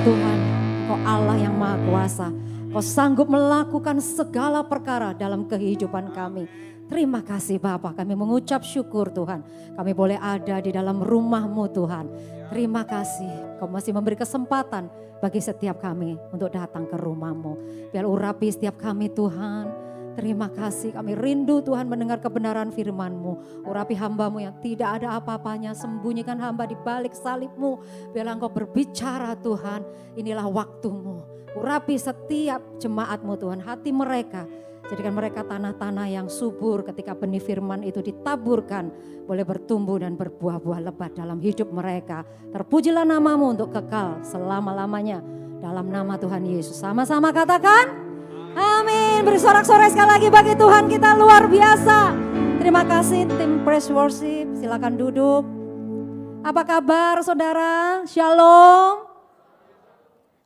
Tuhan, Engkau Allah yang Maha Kuasa. Kau sanggup melakukan segala perkara dalam kehidupan kami. Terima kasih Bapa, kami mengucap syukur Tuhan. Kami boleh ada di dalam rumah-Mu Tuhan. Terima kasih, Kau masih memberi kesempatan bagi setiap kami untuk datang ke rumah-Mu. Biar urapi setiap kami Tuhan. Terima kasih, kami rindu Tuhan mendengar kebenaran firman-Mu. Urapi hamba-Mu yang tidak ada apa-apanya, sembunyikan hamba di balik salib-Mu. Biarlah Engkau berbicara Tuhan, inilah waktu-Mu. Urapi setiap jemaat-Mu Tuhan, hati mereka. Jadikan mereka tanah-tanah yang subur ketika benih firman itu ditaburkan. Boleh bertumbuh dan berbuah-buah lebat dalam hidup mereka. Terpujilah nama-Mu untuk kekal selama-lamanya. Dalam nama Tuhan Yesus. Sama-sama katakan. Amin. Beri sorak-sorai sekali lagi bagi Tuhan kita luar biasa. Terima kasih tim praise worship. Silakan duduk. Apa kabar saudara? Shalom.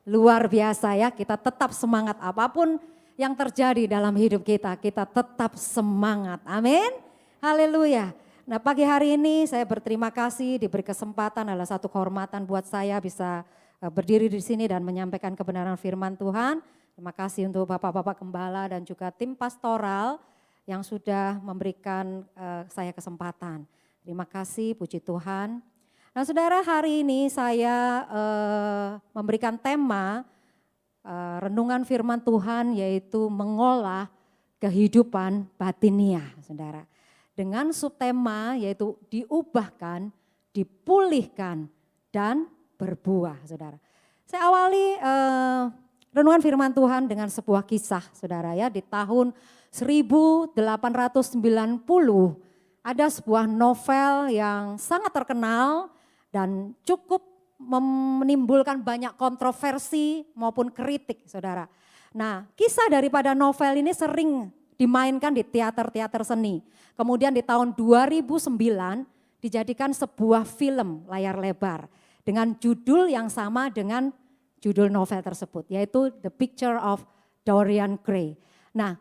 Luar biasa ya, kita tetap semangat apapun yang terjadi dalam hidup kita. Kita tetap semangat. Amin. Haleluya. Nah pagi hari ini saya berterima kasih diberi kesempatan, adalah satu kehormatan buat saya bisa berdiri di sini dan menyampaikan kebenaran firman Tuhan. Terima kasih untuk Bapak-Bapak Gembala dan juga tim pastoral yang sudah memberikan saya kesempatan. Terima kasih, puji Tuhan. Nah saudara, hari ini saya memberikan tema renungan firman Tuhan, yaitu mengolah kehidupan batiniah, saudara. Dengan subtema yaitu diubahkan, dipulihkan, dan berbuah, saudara. Saya awali renungan firman Tuhan dengan sebuah kisah, saudara ya. Di tahun 1890 ada sebuah novel yang sangat terkenal dan cukup menimbulkan banyak kontroversi maupun kritik, saudara. Nah, kisah daripada novel ini sering dimainkan di teater-teater seni. Kemudian di tahun 2009 dijadikan sebuah film layar lebar dengan judul yang sama dengan judul novel tersebut, yaitu The Picture of Dorian Gray. Nah,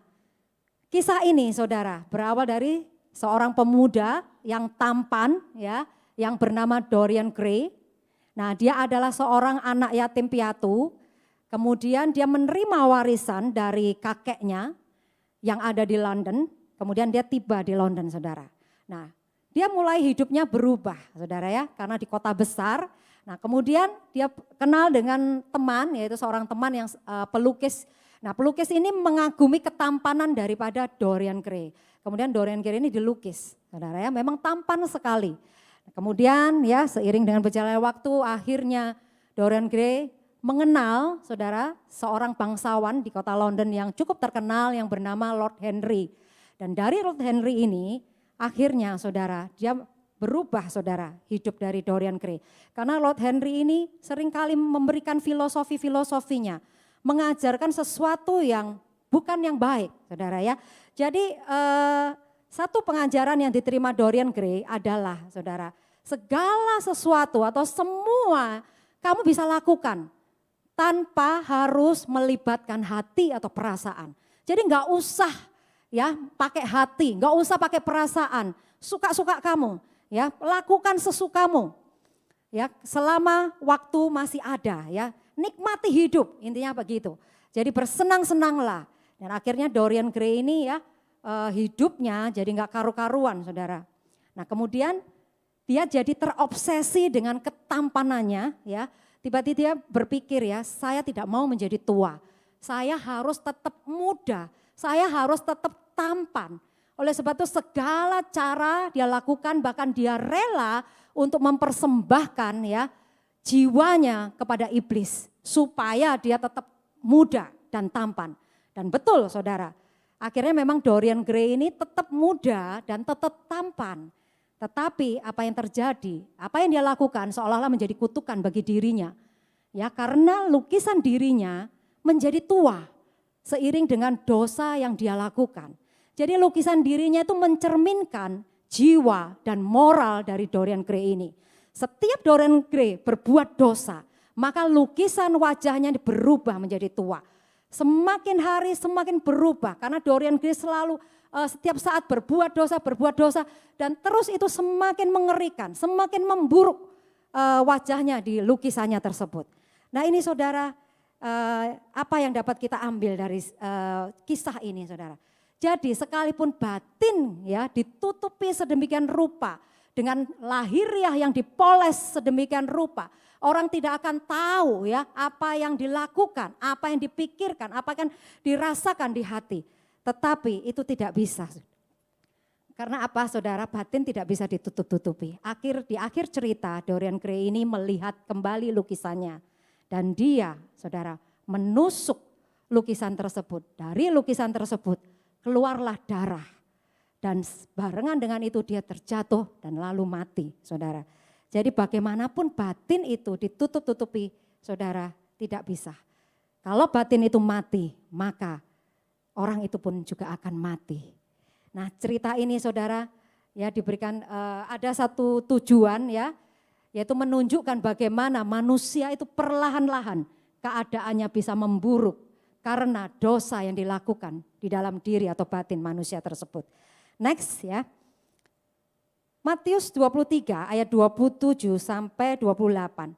kisah ini saudara berawal dari seorang pemuda yang tampan ya, yang bernama Dorian Gray. Nah, dia adalah seorang anak yatim piatu, kemudian dia menerima warisan dari kakeknya yang ada di London, kemudian dia tiba di London, saudara. Nah, dia mulai hidupnya berubah, saudara ya, karena di kota besar. Nah kemudian dia kenal dengan teman, yaitu seorang teman yang pelukis. Nah pelukis ini mengagumi ketampanan daripada Dorian Gray. Kemudian Dorian Gray ini dilukis, saudara ya, memang tampan sekali. Kemudian ya seiring dengan berjalannya waktu, akhirnya Dorian Gray mengenal, saudara, seorang bangsawan di kota London yang cukup terkenal yang bernama Lord Henry. Dan dari Lord Henry ini akhirnya saudara, dia berubah saudara hidup dari Dorian Gray. Karena Lord Henry ini seringkali memberikan filosofinya, mengajarkan sesuatu yang bukan yang baik, saudara ya. Jadi satu pengajaran yang diterima Dorian Gray adalah, saudara, segala sesuatu atau semua kamu bisa lakukan tanpa harus melibatkan hati atau perasaan. Jadi nggak usah ya pakai hati, nggak usah pakai perasaan, suka-suka kamu. Ya, lakukan sesukamu. Ya, selama waktu masih ada ya. Nikmati hidup, intinya begitu. Jadi bersenang-senanglah. Dan akhirnya Dorian Gray ini ya hidupnya jadi enggak karu-karuan, saudara. Nah, kemudian dia jadi terobsesi dengan ketampanannya ya. Tiba-tiba dia berpikir ya, saya tidak mau menjadi tua. Saya harus tetap muda. Saya harus tetap tampan. Oleh sebab itu segala cara dia lakukan, bahkan dia rela untuk mempersembahkan ya jiwanya kepada iblis supaya dia tetap muda dan tampan. Dan betul saudara, akhirnya memang Dorian Gray ini tetap muda dan tetap tampan. Tetapi apa yang terjadi, apa yang dia lakukan seolah-olah menjadi kutukan bagi dirinya. Ya, karena lukisan dirinya menjadi tua seiring dengan dosa yang dia lakukan. Jadi lukisan dirinya itu mencerminkan jiwa dan moral dari Dorian Gray ini. Setiap Dorian Gray berbuat dosa, maka lukisan wajahnya berubah menjadi tua. Semakin hari semakin berubah karena Dorian Gray selalu setiap saat berbuat dosa dan terus itu semakin mengerikan, semakin memburuk wajahnya di lukisannya tersebut. Nah ini saudara, apa yang dapat kita ambil dari kisah ini saudara. Jadi sekalipun batin ya ditutupi sedemikian rupa dengan lahiriah yang dipoles sedemikian rupa, orang tidak akan tahu ya apa yang dilakukan, apa yang dipikirkan, apa yang dirasakan di hati. Tetapi itu tidak bisa. Karena apa saudara, batin tidak bisa ditutup-tutupi. Di akhir cerita Dorian Gray ini melihat kembali lukisannya. Dan dia saudara menusuk lukisan tersebut. Dari lukisan tersebut keluarlah darah. Dan barengan dengan itu dia terjatuh dan lalu mati saudara. Jadi bagaimanapun batin itu ditutup-tutupi saudara tidak bisa. Kalau batin itu mati maka orang itu pun juga akan mati. Nah cerita ini saudara ya diberikan ada satu tujuan ya, yaitu menunjukkan bagaimana manusia itu perlahan-lahan keadaannya bisa memburuk karena dosa yang dilakukan di dalam diri atau batin manusia tersebut. Next ya. Matius 23 ayat 27 sampai 28.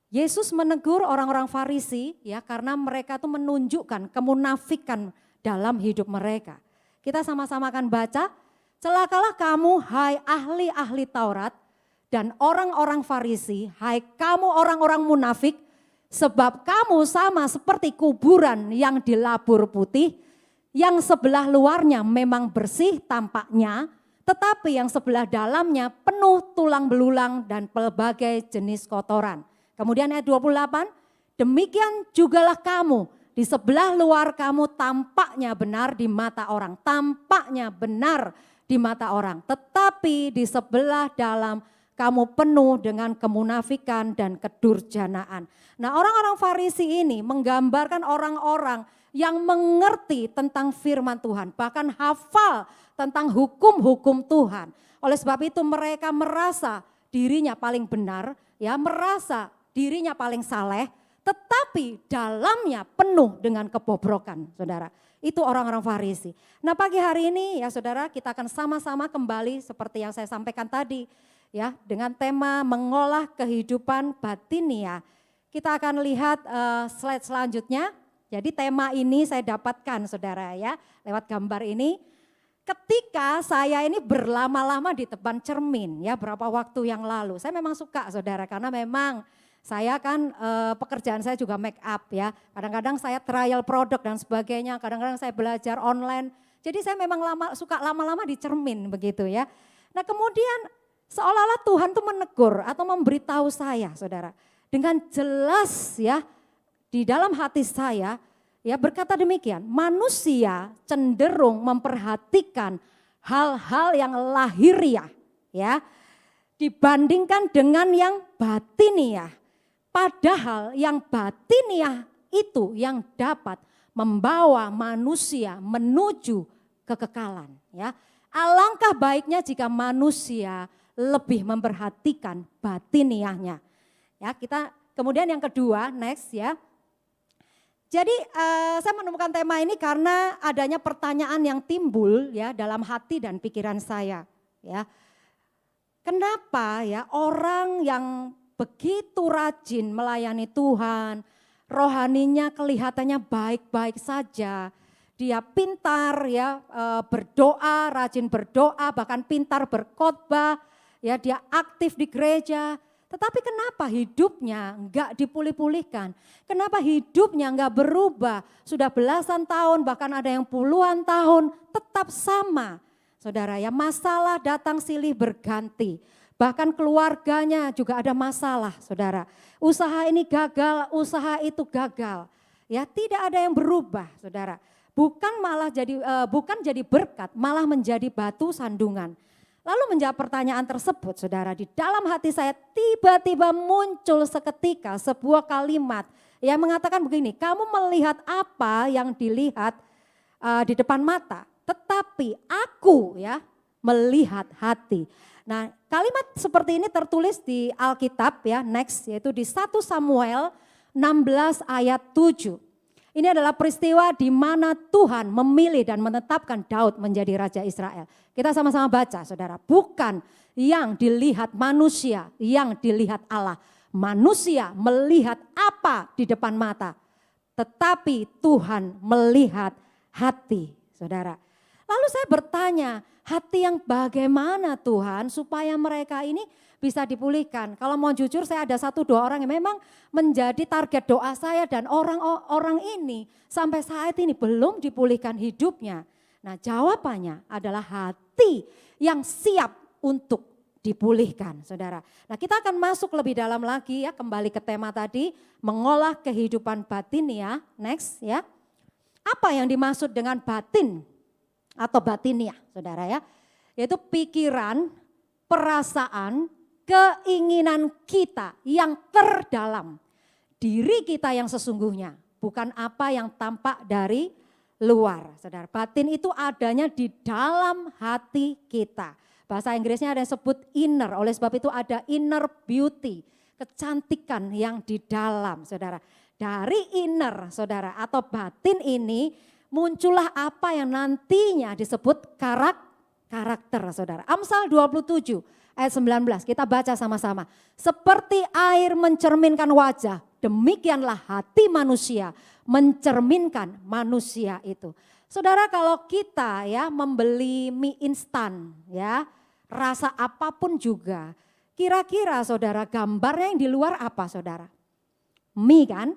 Yesus menegur orang-orang Farisi ya karena mereka itu menunjukkan kemunafikan dalam hidup mereka. Kita sama-sama akan baca, celakalah kamu hai ahli-ahli Taurat dan orang-orang Farisi, hai kamu orang-orang munafik, sebab kamu sama seperti kuburan yang dilabur putih, yang sebelah luarnya memang bersih tampaknya, tetapi yang sebelah dalamnya penuh tulang belulang dan pelbagai jenis kotoran. Kemudian ayat 28, demikian jugalah kamu, di sebelah luar kamu tampaknya benar di mata orang, tampaknya benar di mata orang, tetapi di sebelah dalam kamu penuh dengan kemunafikan dan kedurjanaan. Nah orang-orang Farisi ini menggambarkan orang-orang yang mengerti tentang firman Tuhan, bahkan hafal tentang hukum-hukum Tuhan. Oleh sebab itu mereka merasa dirinya paling benar, ya merasa dirinya paling saleh, tetapi dalamnya penuh dengan kebobrokan, saudara. Itu orang-orang Farisi. Nah pagi hari ini ya saudara kita akan sama-sama kembali seperti yang saya sampaikan tadi. Ya, dengan tema mengolah kehidupan batinia. Kita akan lihat slide selanjutnya. Jadi tema ini saya dapatkan saudara ya, lewat gambar ini. Ketika saya ini berlama-lama di depan cermin ya, berapa waktu yang lalu. Saya memang suka saudara, karena memang saya kan pekerjaan saya juga make up ya. Kadang-kadang saya trial produk dan sebagainya, kadang-kadang saya belajar online. Jadi saya memang suka lama-lama di cermin begitu ya. Nah kemudian seolah-olah Tuhan tuh menegur atau memberitahu saya saudara. Dengan jelas ya di dalam hati saya ya berkata demikian. Manusia cenderung memperhatikan hal-hal yang lahiriah ya. Dibandingkan dengan yang batiniah. Padahal yang batiniah itu yang dapat membawa manusia menuju kekekalan ya. Alangkah baiknya jika manusia lebih memperhatikan batiniahnya. Ya, kita kemudian yang kedua, next ya. Jadi saya menemukan tema ini karena adanya pertanyaan yang timbul ya dalam hati dan pikiran saya, ya. Kenapa ya orang yang begitu rajin melayani Tuhan, rohaninya kelihatannya baik-baik saja, dia pintar ya berdoa, rajin berdoa, bahkan pintar berkhotbah, ya dia aktif di gereja, tetapi kenapa hidupnya enggak dipulih-pulihkan? Kenapa hidupnya enggak berubah? Sudah belasan tahun, bahkan ada yang puluhan tahun, tetap sama. Saudara ya, masalah datang silih berganti. Bahkan keluarganya juga ada masalah, saudara. Usaha ini gagal, usaha itu gagal. Ya, tidak ada yang berubah, saudara. Bukan jadi berkat, malah menjadi batu sandungan. Lalu menjawab pertanyaan tersebut, saudara, di dalam hati saya tiba-tiba muncul seketika sebuah kalimat yang mengatakan begini, kamu melihat apa yang dilihat di depan mata, tetapi aku ya melihat hati. Nah, kalimat seperti ini tertulis di Alkitab ya, next, yaitu di 1 Samuel 16 ayat 7. Ini adalah peristiwa di mana Tuhan memilih dan menetapkan Daud menjadi Raja Israel. Kita sama-sama baca saudara, bukan yang dilihat manusia, yang dilihat Allah. Manusia melihat apa di depan mata, tetapi Tuhan melihat hati, saudara. Lalu saya bertanya, hati yang bagaimana Tuhan supaya mereka ini bisa dipulihkan? Kalau mau jujur, saya ada 1-2 orang yang memang menjadi target doa saya, dan orang-orang ini sampai saat ini belum dipulihkan hidupnya. Nah, jawabannya adalah hati yang siap untuk dipulihkan, saudara. Nah, kita akan masuk lebih dalam lagi ya, kembali ke tema tadi, mengolah kehidupan batin ya. Next ya. Apa yang dimaksud dengan batin atau batiniah, saudara ya? Yaitu pikiran, perasaan, keinginan kita yang terdalam. Diri kita yang sesungguhnya, bukan apa yang tampak dari luar, saudara. Batin itu adanya di dalam hati kita. Bahasa Inggrisnya ada yang sebut inner, oleh sebab itu ada inner beauty, kecantikan yang di dalam, saudara. Dari inner, saudara, atau batin ini muncullah apa yang nantinya disebut karakter, saudara. Amsal 27 ayat 19, kita baca sama-sama. Seperti air mencerminkan wajah, demikianlah hati manusia mencerminkan manusia itu. Saudara, kalau kita ya membeli mie instan ya, rasa apapun juga, kira-kira saudara gambarnya yang di luar apa saudara? Mie kan?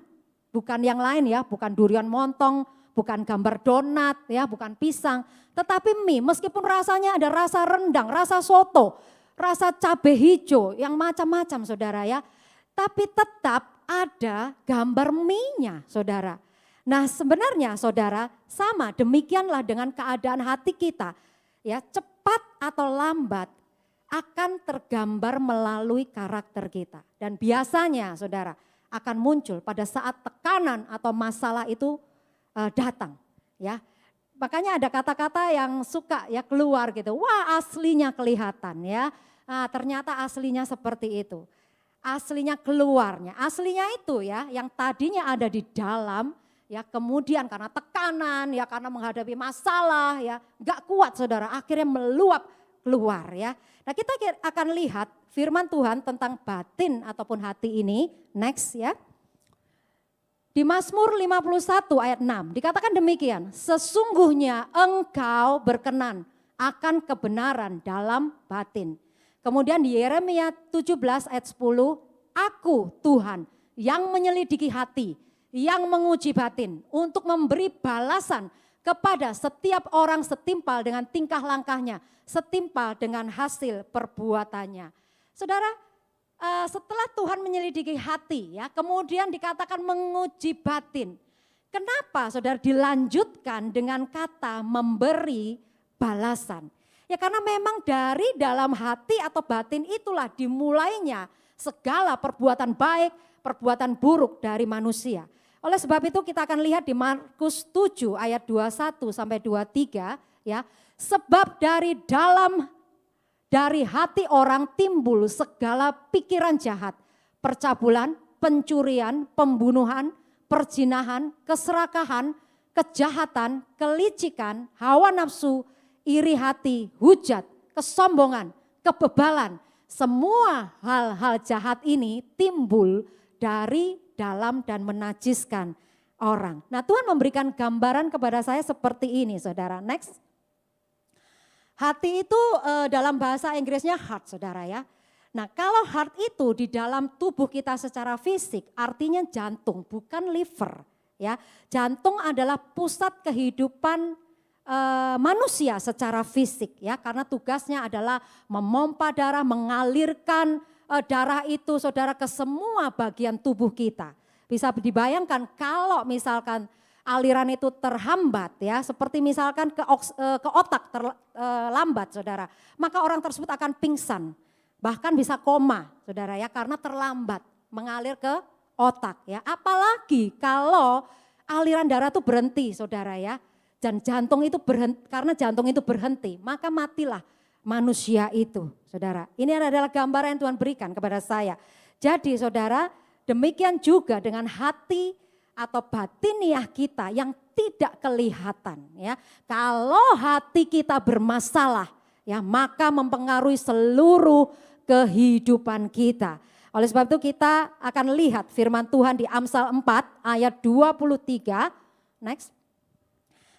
Bukan yang lain ya, bukan durian montong, bukan gambar donat ya, bukan pisang. Tetapi mie meskipun rasanya ada rasa rendang, rasa soto, rasa cabai hijau, yang macam-macam saudara ya. Tapi tetap ada gambar mie-nya saudara. Nah sebenarnya saudara sama demikianlah dengan keadaan hati kita. Ya, cepat atau lambat akan tergambar melalui karakter kita. Dan biasanya saudara akan muncul pada saat tekanan atau masalah itu datang. Ya, makanya ada kata-kata yang suka ya keluar gitu. Wah aslinya kelihatan ya. Nah, ternyata aslinya seperti itu. Aslinya keluarnya. Aslinya itu ya yang tadinya ada di dalam. Ya kemudian karena tekanan, ya karena menghadapi masalah, ya gak kuat saudara, akhirnya meluap keluar ya. Nah kita akan lihat firman Tuhan tentang batin ataupun hati ini, next ya. Di Mazmur 51 ayat 6 dikatakan demikian, sesungguhnya engkau berkenan akan kebenaran dalam batin. Kemudian di Yeremia 17 ayat 10, aku Tuhan yang menyelidiki hati, yang menguji batin untuk memberi balasan kepada setiap orang setimpal dengan tingkah langkahnya, setimpal dengan hasil perbuatannya. Saudara, setelah Tuhan menyelidiki hati ya, kemudian dikatakan menguji batin. Kenapa saudara dilanjutkan dengan kata memberi balasan? Ya karena memang dari dalam hati atau batin itulah dimulainya segala perbuatan baik, perbuatan buruk dari manusia. Oleh sebab itu kita akan lihat di Markus 7 ayat 21 sampai 23 ya. Sebab dari hati orang timbul segala pikiran jahat, percabulan, pencurian, pembunuhan, perzinahan, keserakahan, kejahatan, kelicikan, hawa nafsu, iri hati, hujat, kesombongan, kebebalan. Semua hal-hal jahat ini timbul dari dalam dan menajiskan orang. Nah Tuhan memberikan gambaran kepada saya seperti ini saudara. Next. Hati itu dalam bahasa Inggrisnya heart saudara ya. Nah kalau heart itu di dalam tubuh kita secara fisik artinya jantung bukan liver. Ya, jantung adalah pusat kehidupan manusia secara fisik ya. Karena tugasnya adalah memompa darah, mengalirkan darah itu saudara ke semua bagian tubuh kita. Bisa dibayangkan kalau misalkan aliran itu terhambat ya, seperti misalkan ke otak terlambat saudara, maka orang tersebut akan pingsan, bahkan bisa koma saudara ya, karena terlambat mengalir ke otak ya. Apalagi kalau aliran darah itu berhenti saudara ya, dan jantung itu berhenti, karena jantung itu berhenti, maka matilah manusia itu saudara. Ini adalah gambaran yang Tuhan berikan kepada saya. Jadi saudara, demikian juga dengan hati atau batiniah kita yang tidak kelihatan ya. Kalau hati kita bermasalah ya, maka mempengaruhi seluruh kehidupan kita. Oleh sebab itu kita akan lihat firman Tuhan di Amsal 4 ayat 23. Next.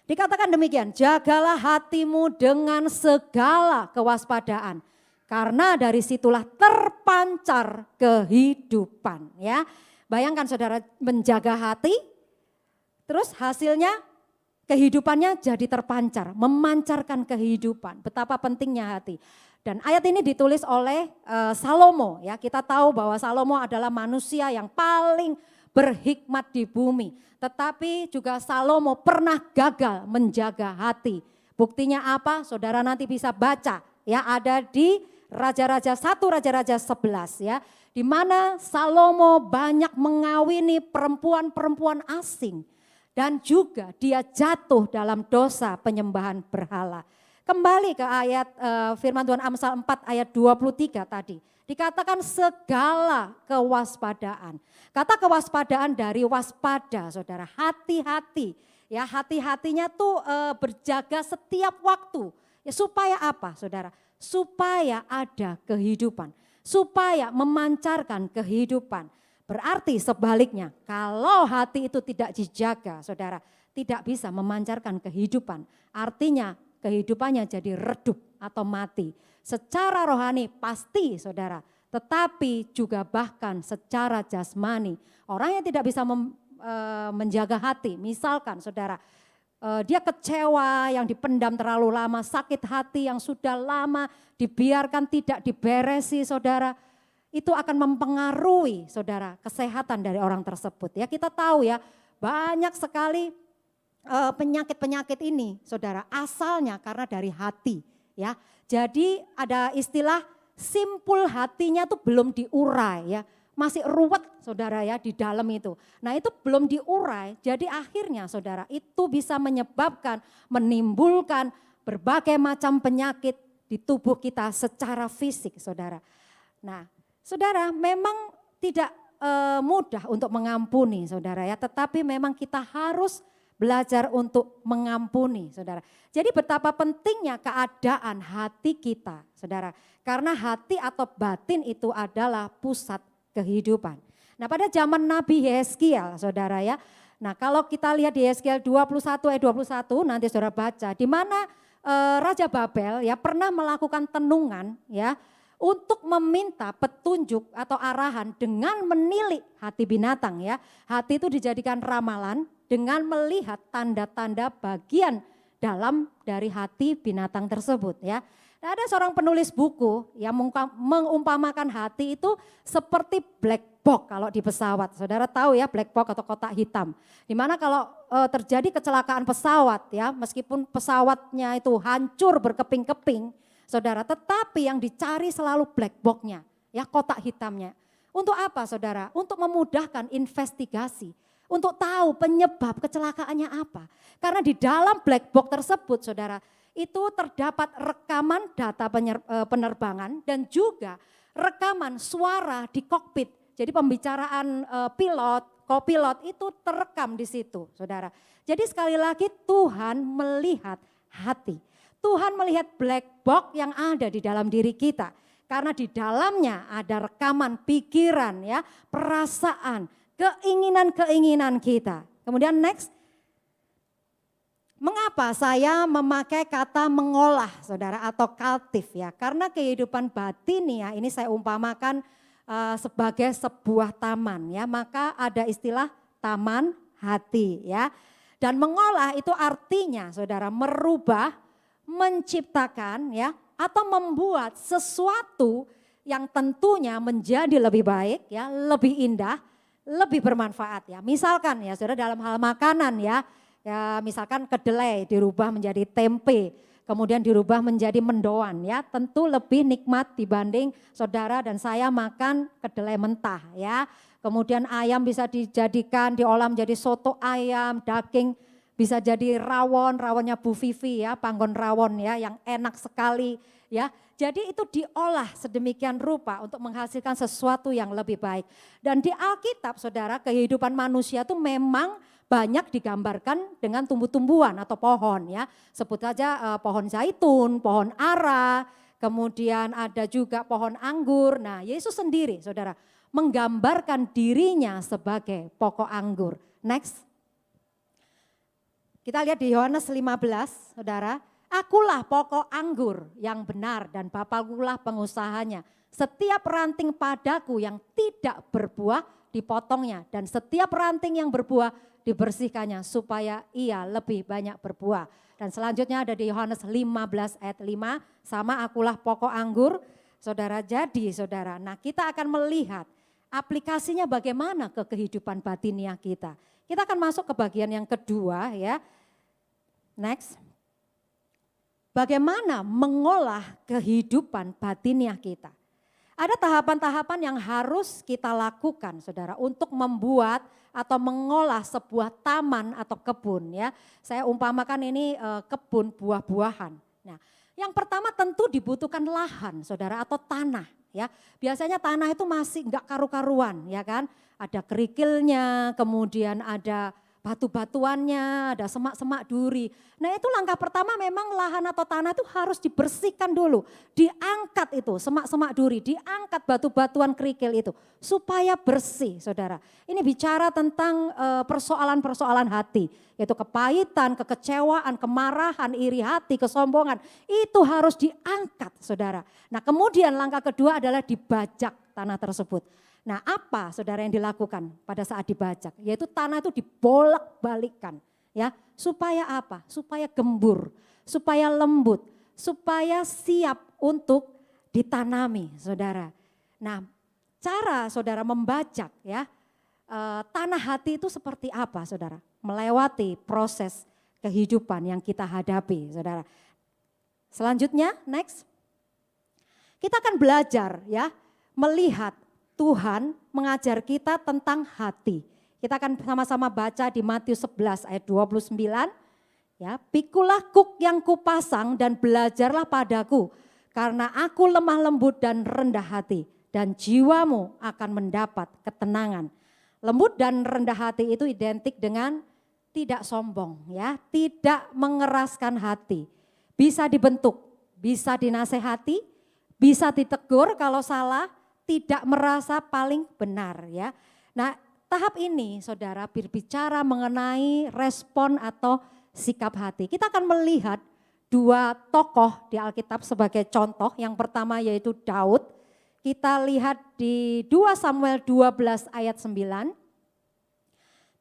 Dikatakan demikian, jagalah hatimu dengan segala kewaspadaan. Karena dari situlah terpancar kehidupan. Ya, bayangkan saudara menjaga hati, terus hasilnya kehidupannya jadi terpancar, memancarkan kehidupan. Betapa pentingnya hati. Dan ayat ini ditulis oleh Salomo. Ya, kita tahu bahwa Salomo adalah manusia yang paling berhikmat di bumi. Tetapi juga Salomo pernah gagal menjaga hati. Buktinya apa? Saudara nanti bisa baca. Ya, ada di Raja-Raja 1, Raja-Raja 11 ya. Di mana Salomo banyak mengawini perempuan-perempuan asing. Dan juga dia jatuh dalam dosa penyembahan berhala. Kembali ke ayat firman Tuhan Amsal 4 ayat 23 tadi. Dikatakan segala kewaspadaan. Kata kewaspadaan dari waspada, saudara. Hati-hati. Ya, hati-hatinya tuh berjaga setiap waktu. Ya, supaya apa, saudara? Supaya ada kehidupan. Supaya memancarkan kehidupan. Berarti sebaliknya, kalau hati itu tidak dijaga, saudara, tidak bisa memancarkan kehidupan. Artinya kehidupannya jadi redup atau mati. Secara rohani pasti saudara, tetapi juga bahkan secara jasmani. Orang yang tidak bisa menjaga hati, misalkan saudara, dia kecewa yang dipendam terlalu lama, sakit hati yang sudah lama dibiarkan tidak diberesi saudara, itu akan mempengaruhi saudara kesehatan dari orang tersebut. Ya, kita tahu ya, banyak sekali penyakit-penyakit ini saudara asalnya karena dari hati ya. Jadi ada istilah simpul hatinya tuh belum diurai ya. Masih ruwet saudara ya di dalam itu. Nah, itu belum diurai, jadi akhirnya saudara itu bisa menyebabkan, menimbulkan berbagai macam penyakit di tubuh kita secara fisik saudara. Nah, saudara memang tidak mudah untuk mengampuni saudara ya, tetapi memang kita harus belajar untuk mengampuni saudara. Jadi betapa pentingnya keadaan hati kita saudara. Karena hati atau batin itu adalah pusat kehidupan. Nah, pada zaman Nabi Yeskiel saudara ya. Nah, kalau kita lihat di Yeskiel 21 ayat 21 nanti saudara baca. Di mana Raja Babel ya pernah melakukan tenungan ya. Untuk meminta petunjuk atau arahan dengan menilik hati binatang ya. Hati itu dijadikan ramalan dengan melihat tanda-tanda bagian dalam dari hati binatang tersebut ya. Nah, ada seorang penulis buku yang mengumpamakan hati itu seperti black box kalau di pesawat. Saudara tahu ya black box atau kotak hitam. Dimana kalau terjadi kecelakaan pesawat ya, meskipun pesawatnya itu hancur berkeping-keping, saudara, tetapi yang dicari selalu black box-nya, ya kotak hitamnya. Untuk apa saudara? Untuk memudahkan investigasi, untuk tahu penyebab kecelakaannya apa. Karena di dalam black box tersebut saudara, itu terdapat rekaman data penerbangan dan juga rekaman suara di kokpit. Jadi pembicaraan pilot, kopilot itu terekam di situ saudara. Jadi sekali lagi Tuhan melihat hati. Tuhan melihat black box yang ada di dalam diri kita. Karena di dalamnya ada rekaman pikiran ya, perasaan, keinginan-keinginan kita. Kemudian next. Mengapa saya memakai kata mengolah saudara atau kaltif ya? Karena kehidupan batin ya, ini saya umpamakan sebagai sebuah taman ya. Maka ada istilah taman hati ya. Dan mengolah itu artinya saudara merubah, menciptakan ya, atau membuat sesuatu yang tentunya menjadi lebih baik ya, lebih indah, lebih bermanfaat ya. Misalkan ya saudara dalam hal makanan ya, misalkan kedelai dirubah menjadi tempe, kemudian dirubah menjadi mendoan ya, tentu lebih nikmat dibanding saudara dan saya makan kedelai mentah ya. Kemudian ayam bisa dijadikan, diolah menjadi soto ayam, daging bisa jadi rawon, rawonnya Bu Vivi ya, panggon rawon ya yang enak sekali ya. Jadi itu diolah sedemikian rupa untuk menghasilkan sesuatu yang lebih baik. Dan di Alkitab saudara, kehidupan manusia itu memang banyak digambarkan dengan tumbuh-tumbuhan atau pohon ya. Sebut saja pohon zaitun, pohon ara, kemudian ada juga pohon anggur. Nah, Yesus sendiri, saudara, menggambarkan dirinya sebagai pokok anggur. Next. Kita lihat di Yohanes 15, saudara. Akulah pokok anggur yang benar dan Bapakulah pengusahanya. Setiap ranting padaku yang tidak berbuah dipotongnya. Dan setiap ranting yang berbuah dibersihkannya supaya ia lebih banyak berbuah. Dan selanjutnya ada di Yohanes 15 ayat 5. Sama akulah pokok anggur. Saudara, jadi saudara. Nah, kita akan melihat aplikasinya bagaimana ke kehidupan batiniah kita. Kita akan masuk ke bagian yang kedua ya. Next. Bagaimana mengolah kehidupan batiniah kita. Ada tahapan-tahapan yang harus kita lakukan saudara untuk membuat atau mengolah sebuah taman atau kebun ya. Saya umpamakan ini kebun buah-buahan. Nah, yang pertama tentu dibutuhkan lahan saudara atau tanah ya. Biasanya tanah itu masih enggak karu-karuan ya kan. Ada kerikilnya, kemudian ada batu-batuannya, ada semak-semak duri. Nah itu langkah pertama memang lahan atau tanah itu harus dibersihkan dulu. Diangkat itu semak-semak duri, diangkat batu-batuan kerikil itu. Supaya bersih saudara. Ini bicara tentang persoalan-persoalan hati. Yaitu kepahitan, kekecewaan, kemarahan, iri hati, kesombongan. Itu harus diangkat saudara. Nah kemudian langkah kedua adalah dibajak tanah tersebut. Nah apa saudara yang dilakukan pada saat dibajak? Yaitu tanah itu dibolak-balikkan ya. Supaya apa? Supaya gembur, supaya lembut, supaya siap untuk ditanami saudara. Nah cara saudara membajak ya tanah hati itu seperti apa saudara? Melewati proses kehidupan yang kita hadapi saudara. Selanjutnya next. Kita akan belajar ya melihat Tuhan mengajar kita tentang hati. Kita akan sama-sama baca di Matius 11 ayat 29. Ya, pikulah kuk yang kupasang dan belajarlah padaku. Karena aku lemah lembut dan rendah hati. Dan jiwamu akan mendapat ketenangan. Lembut dan rendah hati itu identik dengan tidak sombong. Ya, tidak mengeraskan hati. Bisa dibentuk, bisa dinasehati, bisa ditegur kalau salah. Tidak merasa paling benar ya. Nah tahap ini saudara berbicara mengenai respon atau sikap hati. Kita akan melihat dua tokoh di Alkitab sebagai contoh. Yang pertama yaitu Daud. Kita lihat di 2 Samuel 12 ayat 9.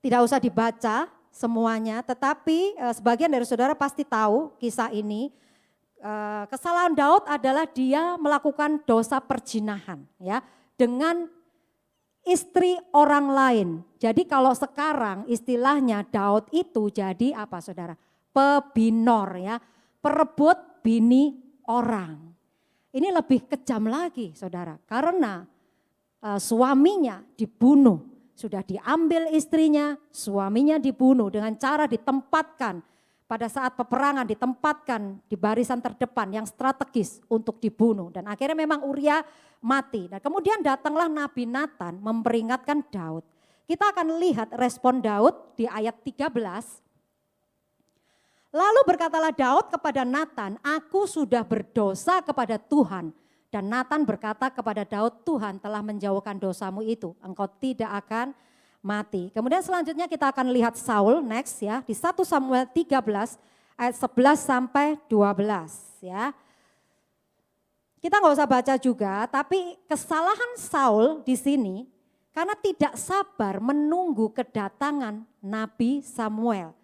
Tidak usah dibaca semuanya tetapi sebagian dari saudara pasti tahu kisah ini. Kesalahan Daud adalah dia melakukan dosa perzinahan ya dengan istri orang lain. Jadi kalau sekarang istilahnya Daud itu jadi apa saudara? Pebinor ya, perebut bini orang. Ini lebih kejam lagi saudara karena suaminya dibunuh. Sudah diambil istrinya, suaminya dibunuh dengan cara ditempatkan pada saat peperangan ditempatkan di barisan terdepan yang strategis untuk dibunuh. Dan akhirnya memang Uria mati. Dan kemudian datanglah Nabi Nathan memperingatkan Daud. Kita akan lihat respon Daud di ayat 13. Lalu berkatalah Daud kepada Nathan, aku sudah berdosa kepada Tuhan. Dan Nathan berkata kepada Daud, Tuhan telah menjauhkan dosamu itu. Engkau tidak akan mati. Kemudian selanjutnya kita akan lihat Saul next ya di 1 Samuel 13 ayat 11 sampai 12 ya. Kita nggak usah baca juga, tapi kesalahan Saul di sini karena tidak sabar menunggu kedatangan Nabi Samuel.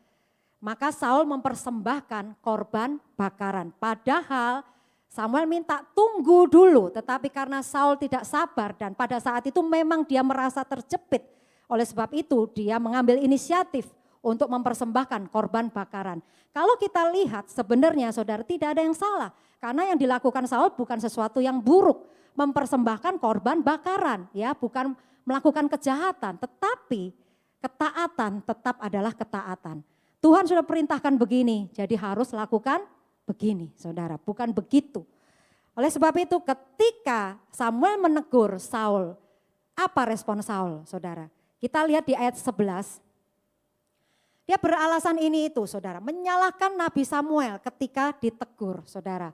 Maka Saul mempersembahkan korban bakaran. Padahal Samuel minta tunggu dulu, tetapi karena Saul tidak sabar dan pada saat itu memang dia merasa terjepit. Oleh sebab itu dia mengambil inisiatif untuk mempersembahkan korban bakaran. Kalau kita lihat sebenarnya saudara tidak ada yang salah. Karena yang dilakukan Saul bukan sesuatu yang buruk. Mempersembahkan korban bakaran ya, bukan melakukan kejahatan. Tetapi ketaatan tetap adalah ketaatan. Tuhan sudah perintahkan begini, jadi harus lakukan begini saudara, bukan begitu. Oleh sebab itu ketika Samuel menegur Saul, apa respon Saul saudara? Kita lihat di ayat 11. Dia beralasan ini itu saudara, menyalahkan Nabi Samuel ketika ditegur saudara.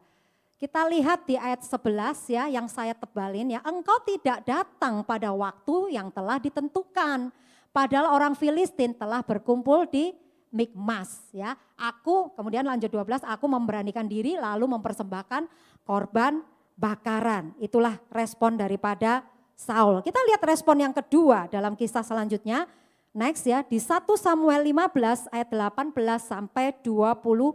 Kita lihat di ayat 11 ya yang saya tebalin ya, engkau tidak datang pada waktu yang telah ditentukan. Padahal orang Filistin telah berkumpul di Mikmas ya. Aku kemudian lanjut 12, aku memberanikan diri lalu mempersembahkan korban bakaran. Itulah respon daripada Saul. Kita lihat respon yang kedua dalam kisah selanjutnya. Next ya, di 1 Samuel 15 ayat 18 sampai 22.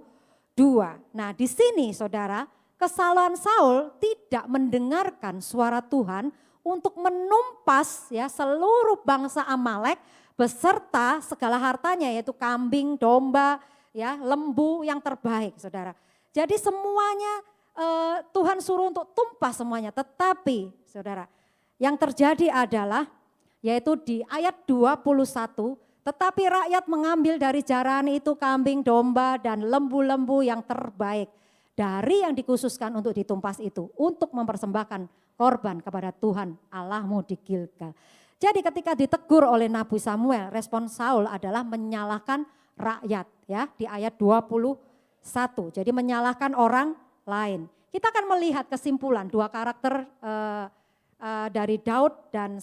Nah, di sini Saudara, kesalahan Saul tidak mendengarkan suara Tuhan untuk menumpas ya seluruh bangsa Amalek beserta segala hartanya yaitu kambing, domba, ya, lembu yang terbaik, Saudara. Jadi semuanya Tuhan suruh untuk tumpas semuanya, tetapi Saudara, yang terjadi adalah yaitu di ayat 21, tetapi rakyat mengambil dari jarani itu kambing, domba dan lembu-lembu yang terbaik dari yang dikhususkan untuk ditumpas itu untuk mempersembahkan korban kepada Tuhan Allahmu di Gilgal. Jadi ketika ditegur oleh Nabi Samuel, respon Saul adalah menyalahkan rakyat ya di ayat 21. Jadi menyalahkan orang lain. Kita akan melihat kesimpulan dua karakter dari Daud dan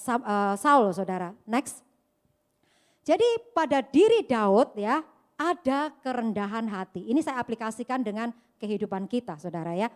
Saul, Saudara. Next. Jadi pada diri Daud ya ada kerendahan hati. Ini saya aplikasikan dengan kehidupan kita, Saudara ya.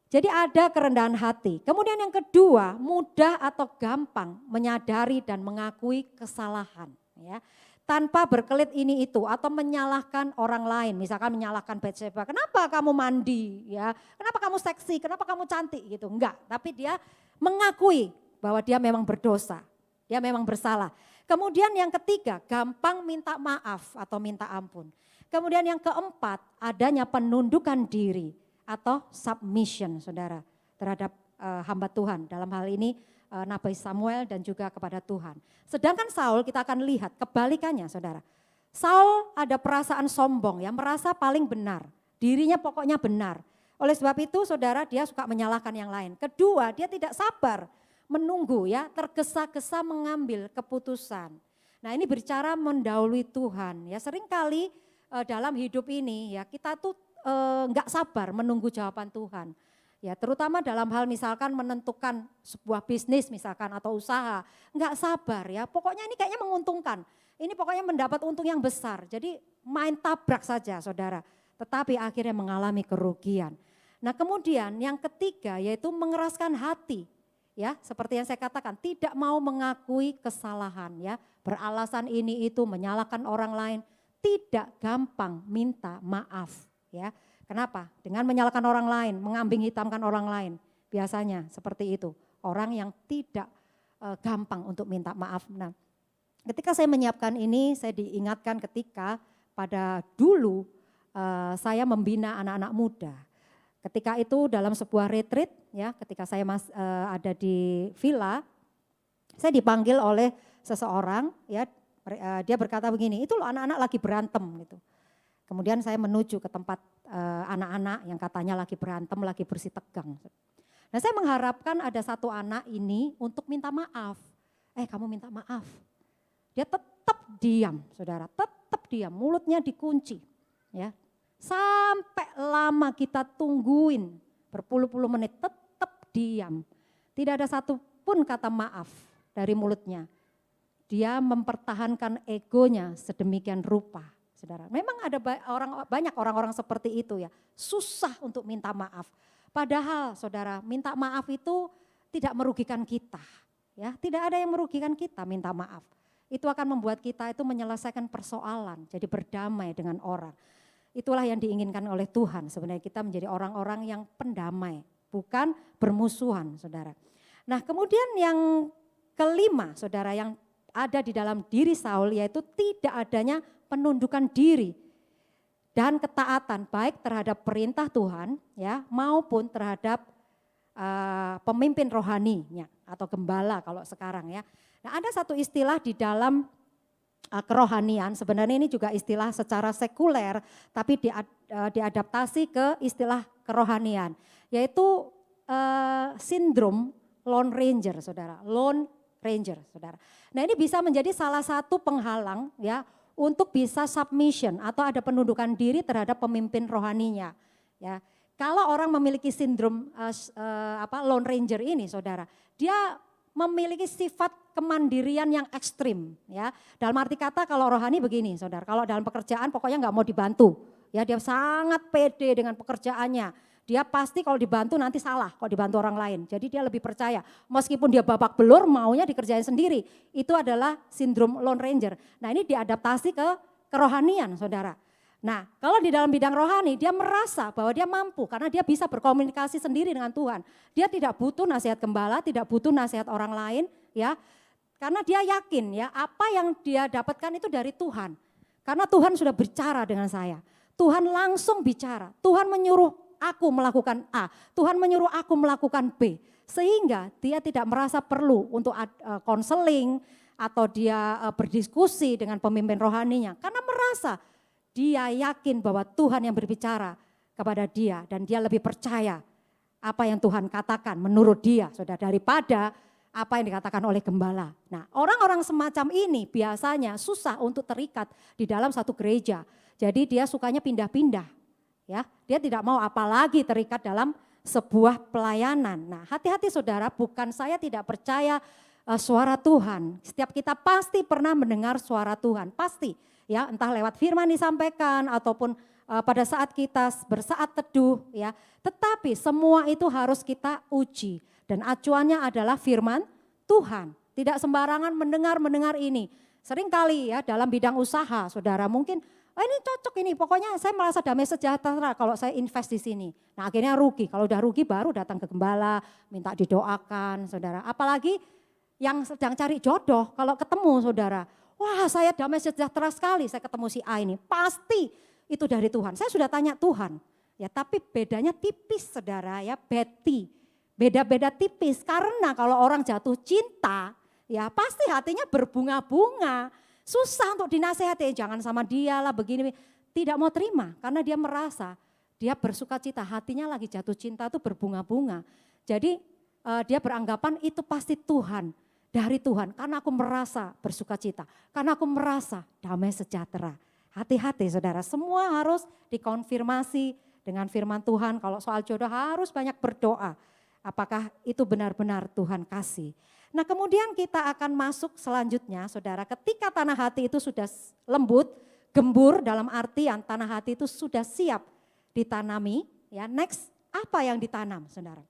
Jadi ada kerendahan hati. Kemudian yang kedua, mudah atau gampang menyadari dan mengakui kesalahan ya. Tanpa berkelit ini itu atau menyalahkan orang lain. Misalkan menyalahkan Batseba, kenapa kamu mandi ya? Kenapa kamu seksi? Kenapa kamu cantik gitu? Enggak, tapi dia mengakui bahwa dia memang berdosa. Dia memang bersalah. Kemudian yang ketiga, gampang minta maaf atau minta ampun. Kemudian yang keempat, adanya penundukan diri atau submission, Saudara, terhadap hamba Tuhan. Dalam hal ini Nabi Samuel dan juga kepada Tuhan. Sedangkan Saul kita akan lihat kebalikannya, Saudara. Saul ada perasaan sombong, yang merasa paling benar. Dirinya pokoknya benar. Oleh sebab itu, Saudara, dia suka menyalahkan yang lain. Kedua, dia tidak sabar menunggu ya, tergesa-gesa mengambil keputusan. Nah, ini berbicara mendahului Tuhan. Ya, seringkali dalam hidup ini ya kita tuh enggak sabar menunggu jawaban Tuhan. Ya, terutama dalam hal misalkan menentukan sebuah bisnis misalkan atau usaha, enggak sabar ya. Pokoknya ini kayaknya menguntungkan. Ini pokoknya mendapat untung yang besar. Jadi main tabrak saja, Saudara. Tetapi akhirnya mengalami kerugian. Nah, kemudian yang ketiga yaitu mengeraskan hati. Ya, seperti yang saya katakan, tidak mau mengakui kesalahan ya, beralasan ini itu, menyalahkan orang lain, tidak gampang minta maaf ya. Kenapa? Dengan menyalahkan orang lain, mengambing hitamkan orang lain, biasanya seperti itu. Orang yang tidak gampang untuk minta maaf. Nah, ketika saya menyiapkan ini, saya diingatkan ketika pada dulu saya membina anak-anak muda. Ketika itu dalam sebuah retreat ya, ketika saya ada di villa, saya dipanggil oleh seseorang ya, dia berkata begini, itu loh anak-anak lagi berantem gitu. Kemudian saya menuju ke tempat anak-anak yang katanya lagi berantem, lagi bersih tegang. Nah, saya mengharapkan ada satu anak ini untuk minta maaf. Kamu minta maaf. Dia tetap diam, Saudara, tetap diam, mulutnya dikunci ya. Sampai lama kita tungguin berpuluh-puluh menit tetap diam. Tidak ada satupun kata maaf dari mulutnya. Dia mempertahankan egonya sedemikian rupa, Saudara. Memang ada banyak orang-orang seperti itu ya. Susah untuk minta maaf. Padahal Saudara, minta maaf itu tidak merugikan kita. Ya, tidak ada yang merugikan kita minta maaf. Itu akan membuat kita itu menyelesaikan persoalan, jadi berdamai dengan orang. Itulah yang diinginkan oleh Tuhan, sebenarnya kita menjadi orang-orang yang pendamai, bukan bermusuhan, Saudara. Nah, kemudian yang kelima, Saudara, yang ada di dalam diri Saul yaitu tidak adanya penundukan diri dan ketaatan baik terhadap perintah Tuhan ya maupun terhadap pemimpin rohaninya atau gembala kalau sekarang ya. Nah, ada satu istilah di dalam kerohanian, sebenarnya ini juga istilah secara sekuler tapi diadaptasi ke istilah kerohanian, yaitu sindrom Lone Ranger, Saudara. Lone Ranger, Saudara. Nah, ini bisa menjadi salah satu penghalang ya untuk bisa submission atau ada penundukan diri terhadap pemimpin rohaninya. Ya, Kalau orang memiliki sindrom Lone Ranger ini, saudara, dia memiliki sifat kemandirian yang ekstrim, ya. Dalam arti kata kalau rohani begini, saudara, kalau dalam pekerjaan pokoknya nggak mau dibantu, ya dia sangat pede dengan pekerjaannya. Dia pasti kalau dibantu nanti salah, kalau dibantu orang lain. Jadi dia lebih percaya, meskipun dia babak belur maunya dikerjain sendiri. Itu adalah sindrom Lone Ranger. Nah ini diadaptasi ke kerohanian, saudara. Nah, kalau di dalam bidang rohani dia merasa bahwa dia mampu karena dia bisa berkomunikasi sendiri dengan Tuhan. Dia tidak butuh nasihat gembala, tidak butuh nasihat orang lain, ya. Karena dia yakin ya, apa yang dia dapatkan itu dari Tuhan. Karena Tuhan sudah bicara dengan saya. Tuhan langsung bicara. Tuhan menyuruh aku melakukan A, Tuhan menyuruh aku melakukan B. Sehingga dia tidak merasa perlu untuk konseling atau dia berdiskusi dengan pemimpin rohaninya. Karena merasa dia yakin bahwa Tuhan yang berbicara kepada dia dan dia lebih percaya apa yang Tuhan katakan menurut dia, saudara, daripada apa yang dikatakan oleh gembala. Nah, orang-orang semacam ini biasanya susah untuk terikat di dalam satu gereja. Jadi dia sukanya pindah-pindah, ya. Dia tidak mau apalagi terikat dalam sebuah pelayanan. Nah, hati-hati saudara, bukan saya tidak percaya suara Tuhan. Setiap kita pasti pernah mendengar suara Tuhan, pasti. Ya, entah lewat firman disampaikan ataupun pada saat kita bersaat teduh, ya. Tetapi semua itu harus kita uji dan acuannya adalah firman Tuhan. Tidak sembarangan mendengar ini. Seringkali ya dalam bidang usaha, saudara mungkin ini cocok ini, pokoknya saya merasa damai sejahtera kalau saya invest di sini. Nah, akhirnya rugi. Kalau udah rugi baru datang ke gembala, minta didoakan, saudara. Apalagi yang sedang cari jodoh, kalau ketemu, saudara. Wah, saya damai sejahtera sekali saya ketemu si A ini. Pasti itu dari Tuhan. Saya sudah tanya Tuhan. Ya, tapi bedanya tipis, saudara, ya, Betty. Beda-beda tipis karena kalau orang jatuh cinta, ya pasti hatinya berbunga-bunga. Susah untuk dinasehati, jangan sama dia lah begini. Tidak mau terima karena dia merasa dia bersuka cita, hatinya lagi jatuh cinta itu berbunga-bunga. Jadi dia beranggapan itu pasti Tuhan. Dari Tuhan, karena aku merasa bersuka cita, karena aku merasa damai sejahtera. Hati-hati saudara, semua harus dikonfirmasi dengan firman Tuhan. Kalau soal jodoh harus banyak berdoa. Apakah itu benar-benar Tuhan kasih. Nah kemudian kita akan masuk selanjutnya saudara, ketika tanah hati itu sudah lembut, gembur dalam artian tanah hati itu sudah siap ditanami. Ya, next apa yang ditanam saudara?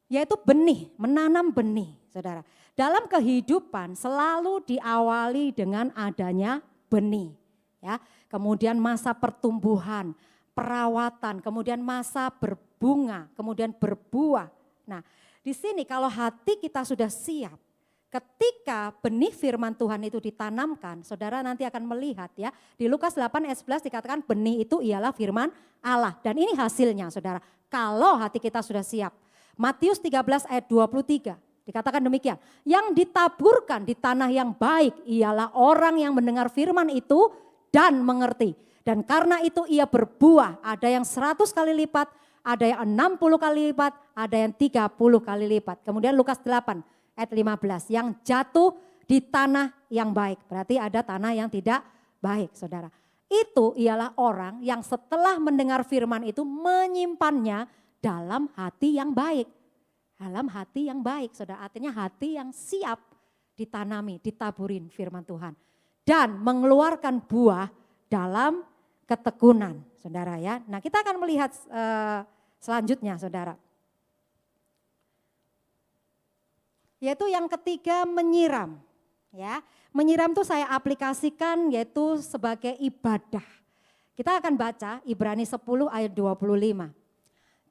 Yaitu benih, menanam benih, saudara. Dalam kehidupan selalu diawali dengan adanya benih, ya. Kemudian masa pertumbuhan, perawatan, kemudian masa berbunga, kemudian berbuah. Nah, di sini kalau hati kita sudah siap, ketika benih firman Tuhan itu ditanamkan, saudara nanti akan melihat ya. Di Lukas 8 ayat 11 dikatakan benih itu ialah firman Allah. Dan ini hasilnya saudara, kalau hati kita sudah siap. Matius 13 ayat 23 dikatakan demikian. Yang ditaburkan di tanah yang baik ialah orang yang mendengar firman itu dan mengerti. Dan karena itu ia berbuah, ada yang 100 kali lipat, ada yang 60 kali lipat, ada yang 30 kali lipat. Kemudian Lukas 8 ayat 15, yang jatuh di tanah yang baik. Berarti ada tanah yang tidak baik saudara. Itu ialah orang yang setelah mendengar firman itu menyimpannya dalam hati yang baik. Dalam hati yang baik, saudara. Artinya hati yang siap ditanami, ditaburin firman Tuhan. Dan mengeluarkan buah dalam ketekunan, saudara ya. Nah kita akan melihat selanjutnya, saudara. Yaitu yang ketiga menyiram. Ya, menyiram itu saya aplikasikan yaitu sebagai ibadah. Kita akan baca Ibrani 10 ayat 25.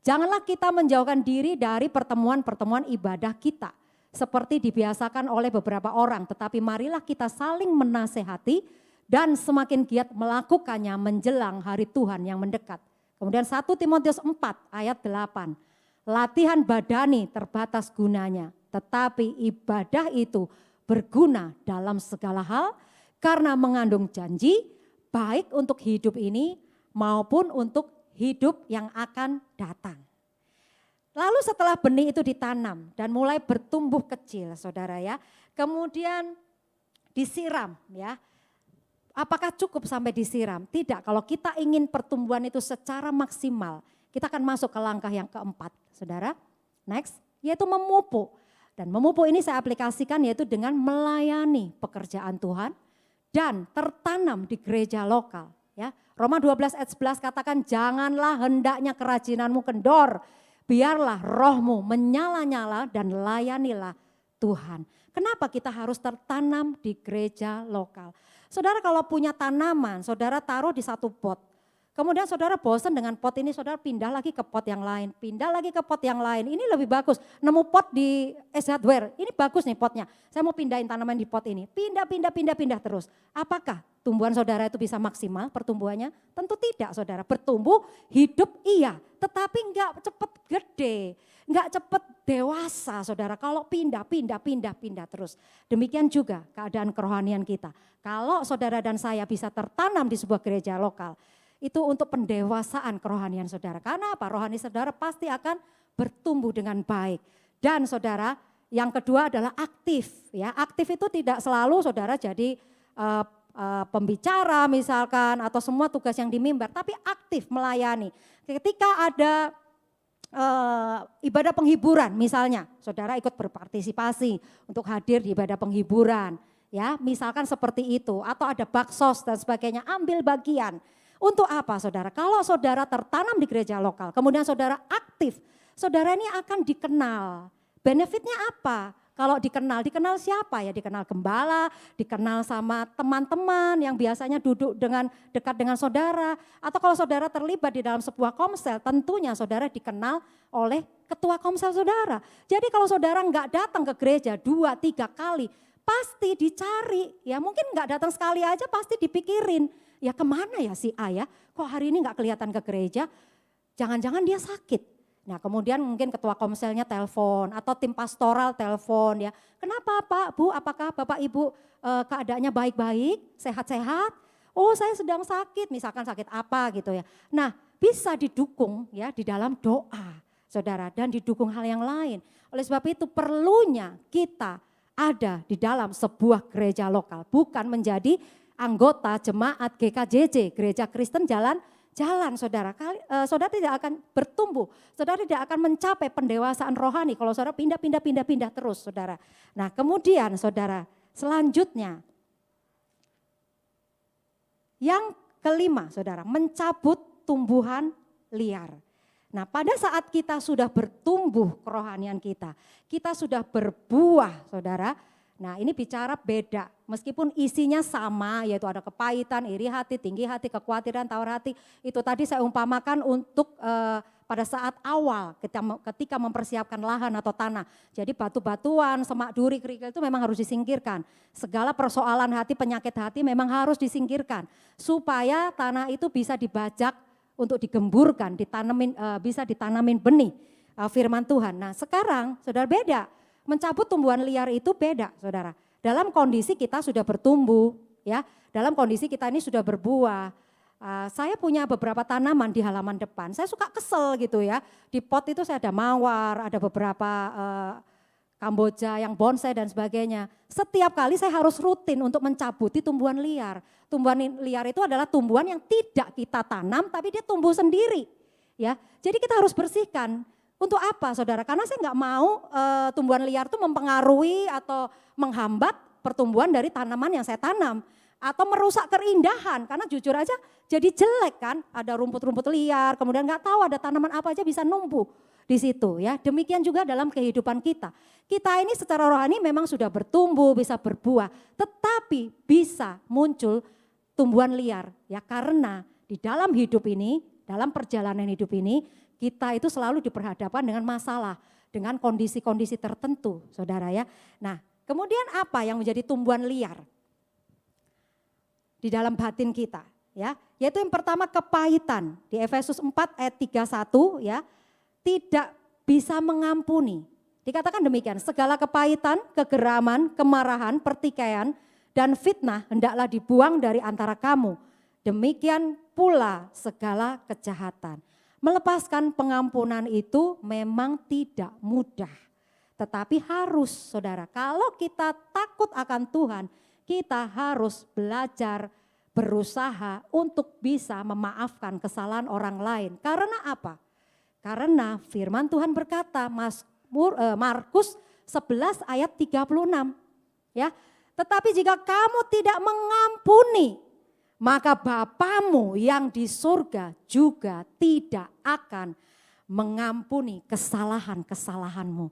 Janganlah kita menjauhkan diri dari pertemuan-pertemuan ibadah kita seperti dibiasakan oleh beberapa orang, tetapi marilah kita saling menasehati dan semakin giat melakukannya menjelang hari Tuhan yang mendekat. Kemudian 1 Timotius 4 ayat 8. Latihan badani terbatas gunanya, tetapi ibadah itu berguna dalam segala hal karena mengandung janji baik untuk hidup ini maupun untuk hidup yang akan datang. Lalu setelah benih itu ditanam dan mulai bertumbuh kecil saudara ya. Kemudian disiram ya. Apakah cukup sampai disiram? Tidak, kalau kita ingin pertumbuhan itu secara maksimal, kita akan masuk ke langkah yang keempat, saudara. Next, yaitu memupuk. Dan memupuk ini saya aplikasikan yaitu dengan melayani pekerjaan Tuhan dan tertanam di gereja lokal. Ya, Roma 12 ayat 11 katakan, janganlah hendaknya kerajinanmu kendor, biarlah rohmu menyala-nyala dan layanilah Tuhan. Kenapa kita harus tertanam di gereja lokal? Saudara kalau punya tanaman, saudara taruh di satu pot. Kemudian saudara bosan dengan pot ini, saudara pindah lagi ke pot yang lain, pindah lagi ke pot yang lain. Ini lebih bagus. Nemu pot di S Hardware, ini bagus nih potnya. Saya mau pindahin tanaman di pot ini. Pindah terus. Apakah tumbuhan saudara itu bisa maksimal pertumbuhannya? Tentu tidak, saudara. Bertumbuh, hidup iya, tetapi enggak cepat gede, enggak cepat dewasa, saudara. Kalau pindah terus. Demikian juga keadaan kerohanian kita. Kalau saudara dan saya bisa tertanam di sebuah gereja lokal, itu untuk pendewasaan kerohanian saudara. Karena apa? Rohani saudara pasti akan bertumbuh dengan baik. Dan saudara, yang kedua adalah aktif. Ya, aktif itu tidak selalu saudara jadi pembicara misalkan atau semua tugas yang di mimbar, tapi aktif melayani. Ketika ada ibadah penghiburan misalnya, saudara ikut berpartisipasi untuk hadir di ibadah penghiburan. Ya, misalkan seperti itu, atau ada baksos dan sebagainya, ambil bagian. Untuk apa saudara? Kalau saudara tertanam di gereja lokal, kemudian saudara aktif, saudara ini akan dikenal. Benefitnya apa? Kalau dikenal siapa ya? Dikenal gembala, dikenal sama teman-teman yang biasanya duduk dekat dengan saudara. Atau kalau saudara terlibat di dalam sebuah komsel, tentunya saudara dikenal oleh ketua komsel saudara. Jadi kalau saudara nggak datang ke gereja 2-3 kali, pasti dicari, ya mungkin nggak datang sekali aja pasti dipikirin, ya kemana ya si A ya, kok hari ini nggak kelihatan ke gereja, jangan-jangan dia sakit. Nah kemudian mungkin ketua komselnya telepon atau tim pastoral telepon ya, kenapa Pak, Bu, apakah Bapak Ibu keadaannya baik-baik, sehat-sehat? Oh saya sedang sakit, misalkan sakit apa gitu ya. Nah bisa didukung ya di dalam doa saudara dan didukung hal yang lain. Oleh sebab itu perlunya kita ada di dalam sebuah gereja lokal, bukan menjadi anggota jemaat GKJJ, Gereja Kristen Jalan saudara. Saudara tidak akan bertumbuh, saudara tidak akan mencapai pendewasaan rohani kalau saudara pindah terus saudara. Nah kemudian saudara selanjutnya, yang kelima saudara, mencabut tumbuhan liar. Nah pada saat kita sudah bertumbuh kerohanian kita sudah berbuah saudara. Nah ini bicara beda, meskipun isinya sama yaitu ada kepahitan, iri hati, tinggi hati, kekhawatiran, tawar hati. Itu tadi saya umpamakan untuk pada saat awal ketika mempersiapkan lahan atau tanah. Jadi batu-batuan, semak duri, kerikil itu memang harus disingkirkan. Segala persoalan hati, penyakit hati memang harus disingkirkan. Supaya tanah itu bisa dibajak untuk digemburkan, bisa ditanamin benih firman Tuhan. Nah sekarang saudara beda, mencabut tumbuhan liar itu beda saudara. Dalam kondisi kita sudah bertumbuh ya, dalam kondisi kita ini sudah berbuah. Saya punya beberapa tanaman di halaman depan, saya suka kesel gitu ya. Di pot itu saya ada mawar, ada beberapa Kamboja yang bonsai dan sebagainya. Setiap kali saya harus rutin untuk mencabuti tumbuhan liar. Tumbuhan liar itu adalah tumbuhan yang tidak kita tanam tapi dia tumbuh sendiri. Ya, jadi kita harus bersihkan. Untuk apa saudara? Karena saya nggak mau tumbuhan liar itu mempengaruhi atau menghambat pertumbuhan dari tanaman yang saya tanam. Atau merusak keindahan, karena jujur aja jadi jelek kan. Ada rumput-rumput liar, kemudian nggak tahu ada tanaman apa aja bisa numbuh di situ ya. Demikian juga dalam kehidupan kita. Kita ini secara rohani memang sudah bertumbuh, bisa berbuah, tetapi bisa muncul tumbuhan liar ya, karena di dalam hidup ini, dalam perjalanan hidup ini kita itu selalu diperhadapkan dengan masalah, dengan kondisi-kondisi tertentu, saudara ya. Nah, kemudian apa yang menjadi tumbuhan liar di dalam batin kita ya? Yaitu yang pertama kepahitan. Di Efesus 4 ayat 31 ya, tidak bisa mengampuni. Dikatakan demikian, segala kepahitan, kegeraman, kemarahan, pertikaian, dan fitnah hendaklah dibuang dari antara kamu. Demikian pula segala kejahatan. Melepaskan pengampunan itu memang tidak mudah. Tetapi harus saudara, kalau kita takut akan Tuhan, kita harus belajar berusaha untuk bisa memaafkan kesalahan orang lain. Karena apa? Karena firman Tuhan berkata, Markus 11 ayat 36. Ya, tetapi jika kamu tidak mengampuni, maka Bapamu yang di surga juga tidak akan mengampuni kesalahan-kesalahanmu.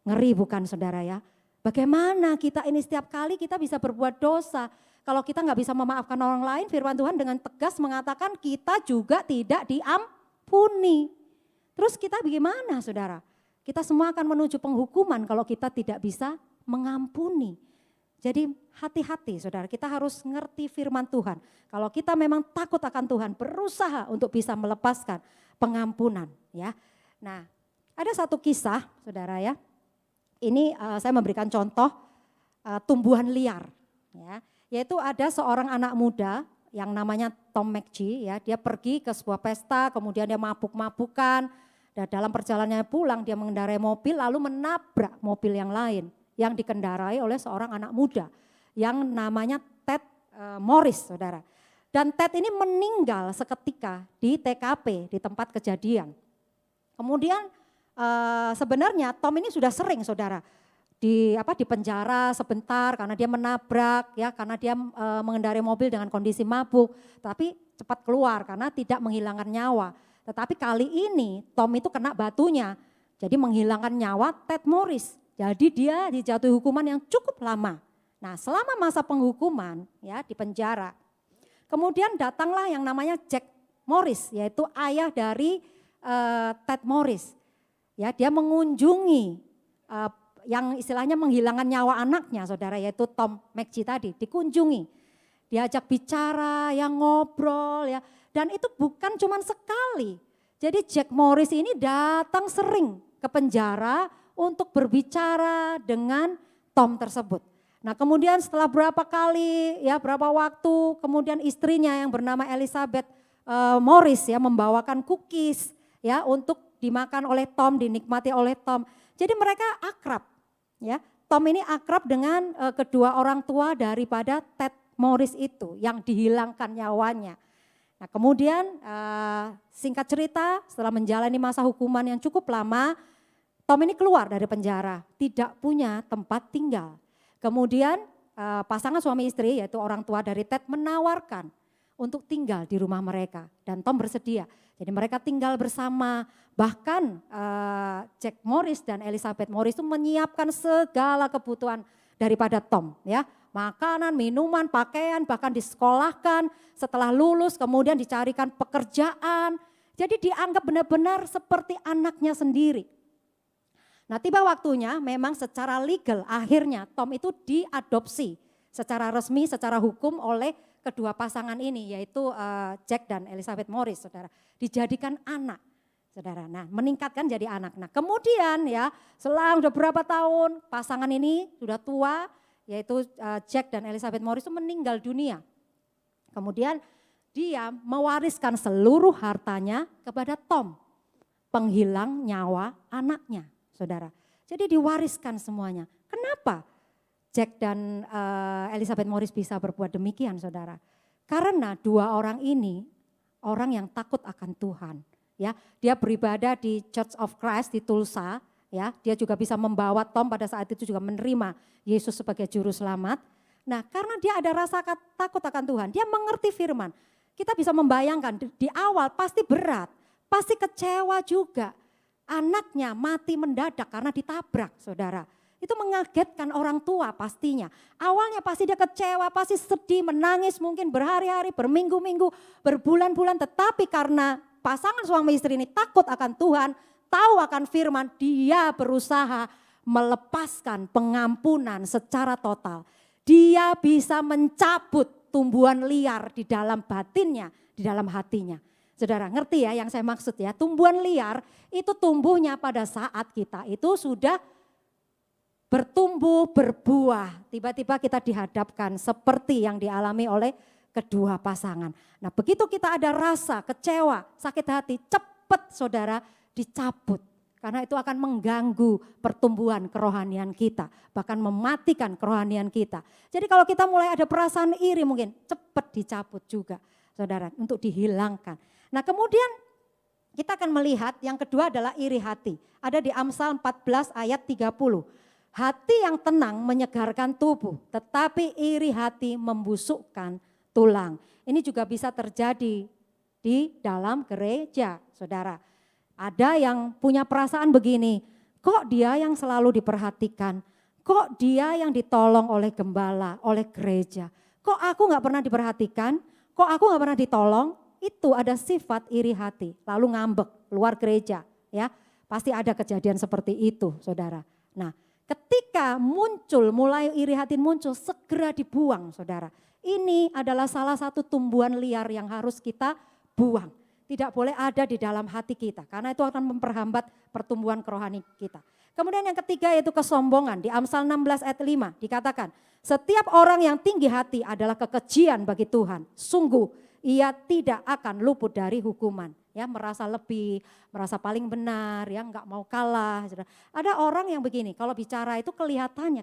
Ngeri bukan saudara ya? Bagaimana kita ini setiap kali kita bisa berbuat dosa. Kalau kita nggak bisa memaafkan orang lain, firman Tuhan dengan tegas mengatakan kita juga tidak diampuni. Terus kita bagaimana saudara? Kita semua akan menuju penghukuman kalau kita tidak bisa mengampuni. Jadi hati-hati saudara, kita harus ngerti firman Tuhan. Kalau kita memang takut akan Tuhan, berusaha untuk bisa melepaskan pengampunan. Ya. Nah, ada satu kisah saudara ya. Ini saya memberikan contoh tumbuhan liar. Ya. Yaitu ada seorang anak muda yang namanya Tom McGee. Ya. Dia pergi ke sebuah pesta, kemudian dia mabuk-mabukan. Dan dalam perjalanannya pulang dia mengendarai mobil lalu menabrak mobil yang lain yang dikendarai oleh seorang anak muda yang namanya Ted Morris saudara. Dan Ted ini meninggal seketika di TKP di tempat kejadian. Kemudian sebenarnya Tom ini sudah sering saudara di penjara sebentar karena dia menabrak ya, karena dia mengendarai mobil dengan kondisi mabuk, tapi cepat keluar karena tidak menghilangkan nyawa. Tetapi kali ini Tom itu kena batunya, jadi menghilangkan nyawa Ted Morris. Jadi dia dijatuhi hukuman yang cukup lama. Nah selama masa penghukuman ya di penjara, kemudian datanglah yang namanya Jack Morris, yaitu ayah dari Ted Morris. Ya dia mengunjungi yang istilahnya menghilangkan nyawa anaknya saudara, yaitu Tom McGee tadi, dikunjungi. Diajak bicara, yang ngobrol ya. Dan itu bukan cuma sekali. Jadi Jack Morris ini datang sering ke penjara untuk berbicara dengan Tom tersebut. Nah kemudian setelah berapa kali ya berapa waktu kemudian istrinya yang bernama Elizabeth Morris ya membawakan cookies ya untuk dimakan oleh Tom, dinikmati oleh Tom. Jadi mereka akrab ya. Tom ini akrab dengan kedua orang tua daripada Ted Morris itu yang dihilangkan nyawanya. Nah kemudian singkat cerita setelah menjalani masa hukuman yang cukup lama, Tom ini keluar dari penjara, tidak punya tempat tinggal. Kemudian pasangan suami istri yaitu orang tua dari Ted menawarkan untuk tinggal di rumah mereka dan Tom bersedia. Jadi mereka tinggal bersama, bahkan Jack Morris dan Elizabeth Morris itu menyiapkan segala kebutuhan daripada Tom ya. Makanan, minuman, pakaian, bahkan disekolahkan, setelah lulus kemudian dicarikan pekerjaan. Jadi dianggap benar-benar seperti anaknya sendiri. Nah tiba waktunya memang secara legal akhirnya Tom itu diadopsi secara resmi, secara hukum oleh kedua pasangan ini yaitu Jack dan Elizabeth Morris saudara. Dijadikan anak saudara, nah meningkatkan jadi anak. Nah kemudian ya selang beberapa tahun pasangan ini sudah tua, yaitu Jack dan Elizabeth Morris itu meninggal dunia. Kemudian dia mewariskan seluruh hartanya kepada Tom, penghilang nyawa anaknya, saudara. Jadi diwariskan semuanya. Kenapa Jack dan Elizabeth Morris bisa berbuat demikian, saudara? Karena dua orang ini orang yang takut akan Tuhan. Ya, dia beribadah di Church of Christ di Tulsa. Ya, dia juga bisa membawa Tom pada saat itu juga menerima Yesus sebagai juru selamat. Nah, karena dia ada rasa takut akan Tuhan, dia mengerti firman. Kita bisa membayangkan di awal pasti berat, pasti kecewa juga. Anaknya mati mendadak karena ditabrak, saudara. Itu mengagetkan orang tua pastinya. Awalnya pasti dia kecewa, pasti sedih, menangis mungkin berhari-hari, berminggu-minggu, berbulan-bulan. Tetapi karena pasangan suami istri ini takut akan Tuhan, tahu akan firman, dia berusaha melepaskan pengampunan secara total. Dia bisa mencabut tumbuhan liar di dalam batinnya, di dalam hatinya. Saudara ngerti ya yang saya maksud ya, tumbuhan liar itu tumbuhnya pada saat kita itu sudah bertumbuh, berbuah. Tiba-tiba kita dihadapkan seperti yang dialami oleh kedua pasangan. Nah begitu kita ada rasa kecewa, sakit hati, cepat saudara dicabut. Karena itu akan mengganggu pertumbuhan kerohanian kita, bahkan mematikan kerohanian kita. Jadi kalau kita mulai ada perasaan iri mungkin cepat dicabut juga, saudara, untuk dihilangkan. Nah kemudian kita akan melihat yang kedua adalah iri hati. Ada di Amsal 14 ayat 30. Hati yang tenang menyegarkan tubuh, tetapi iri hati membusukkan tulang. Ini juga bisa terjadi di dalam gereja, saudara. Ada yang punya perasaan begini, kok dia yang selalu diperhatikan, kok dia yang ditolong oleh gembala, oleh gereja. Kok aku gak pernah diperhatikan, kok aku gak pernah ditolong, itu ada sifat iri hati, lalu ngambek, keluar gereja. Ya, pasti ada kejadian seperti itu, saudara. Nah, ketika mulai iri hati muncul, segera dibuang, saudara. Ini adalah salah satu tumbuhan liar yang harus kita buang. Tidak boleh ada di dalam hati kita, karena itu akan memperhambat pertumbuhan kerohani kita. Kemudian yang ketiga yaitu kesombongan. Di Amsal 16 ayat 5 dikatakan, setiap orang yang tinggi hati adalah kekejian bagi Tuhan. Sungguh ia tidak akan luput dari hukuman. Ya, merasa lebih, merasa paling benar, ya nggak mau kalah. Ada orang yang begini, kalau bicara itu kelihatannya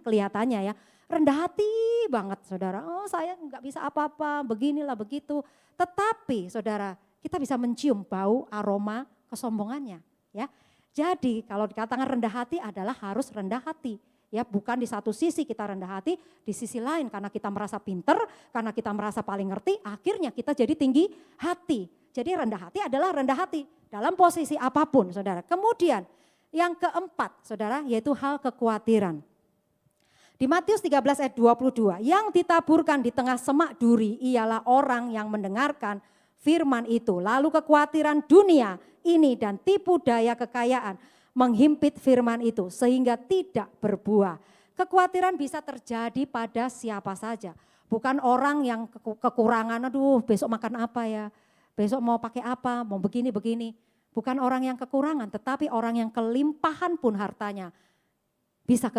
ya rendah hati banget, saudara. Oh saya nggak bisa apa-apa, beginilah begitu. Tetapi saudara, kita bisa mencium bau aroma kesombongannya. Ya, jadi kalau dikatakan rendah hati adalah harus rendah hati. Ya, bukan di satu sisi kita rendah hati, di sisi lain karena kita merasa pinter, karena kita merasa paling ngerti, akhirnya kita jadi tinggi hati. Jadi rendah hati adalah rendah hati dalam posisi apapun, saudara. Kemudian yang keempat, saudara, yaitu hal kekhawatiran. Di Matius 13 ayat 22, yang ditaburkan di tengah semak duri ialah orang yang mendengarkan firman itu. Lalu kekhawatiran dunia ini dan tipu daya kekayaan menghimpit firman itu sehingga tidak berbuah. Kekhawatiran bisa terjadi pada siapa saja. Bukan orang yang kekurangan, aduh besok makan apa ya, besok mau pakai apa, mau begini-begini. Bukan orang yang kekurangan, tetapi orang yang kelimpahan pun hartanya bisa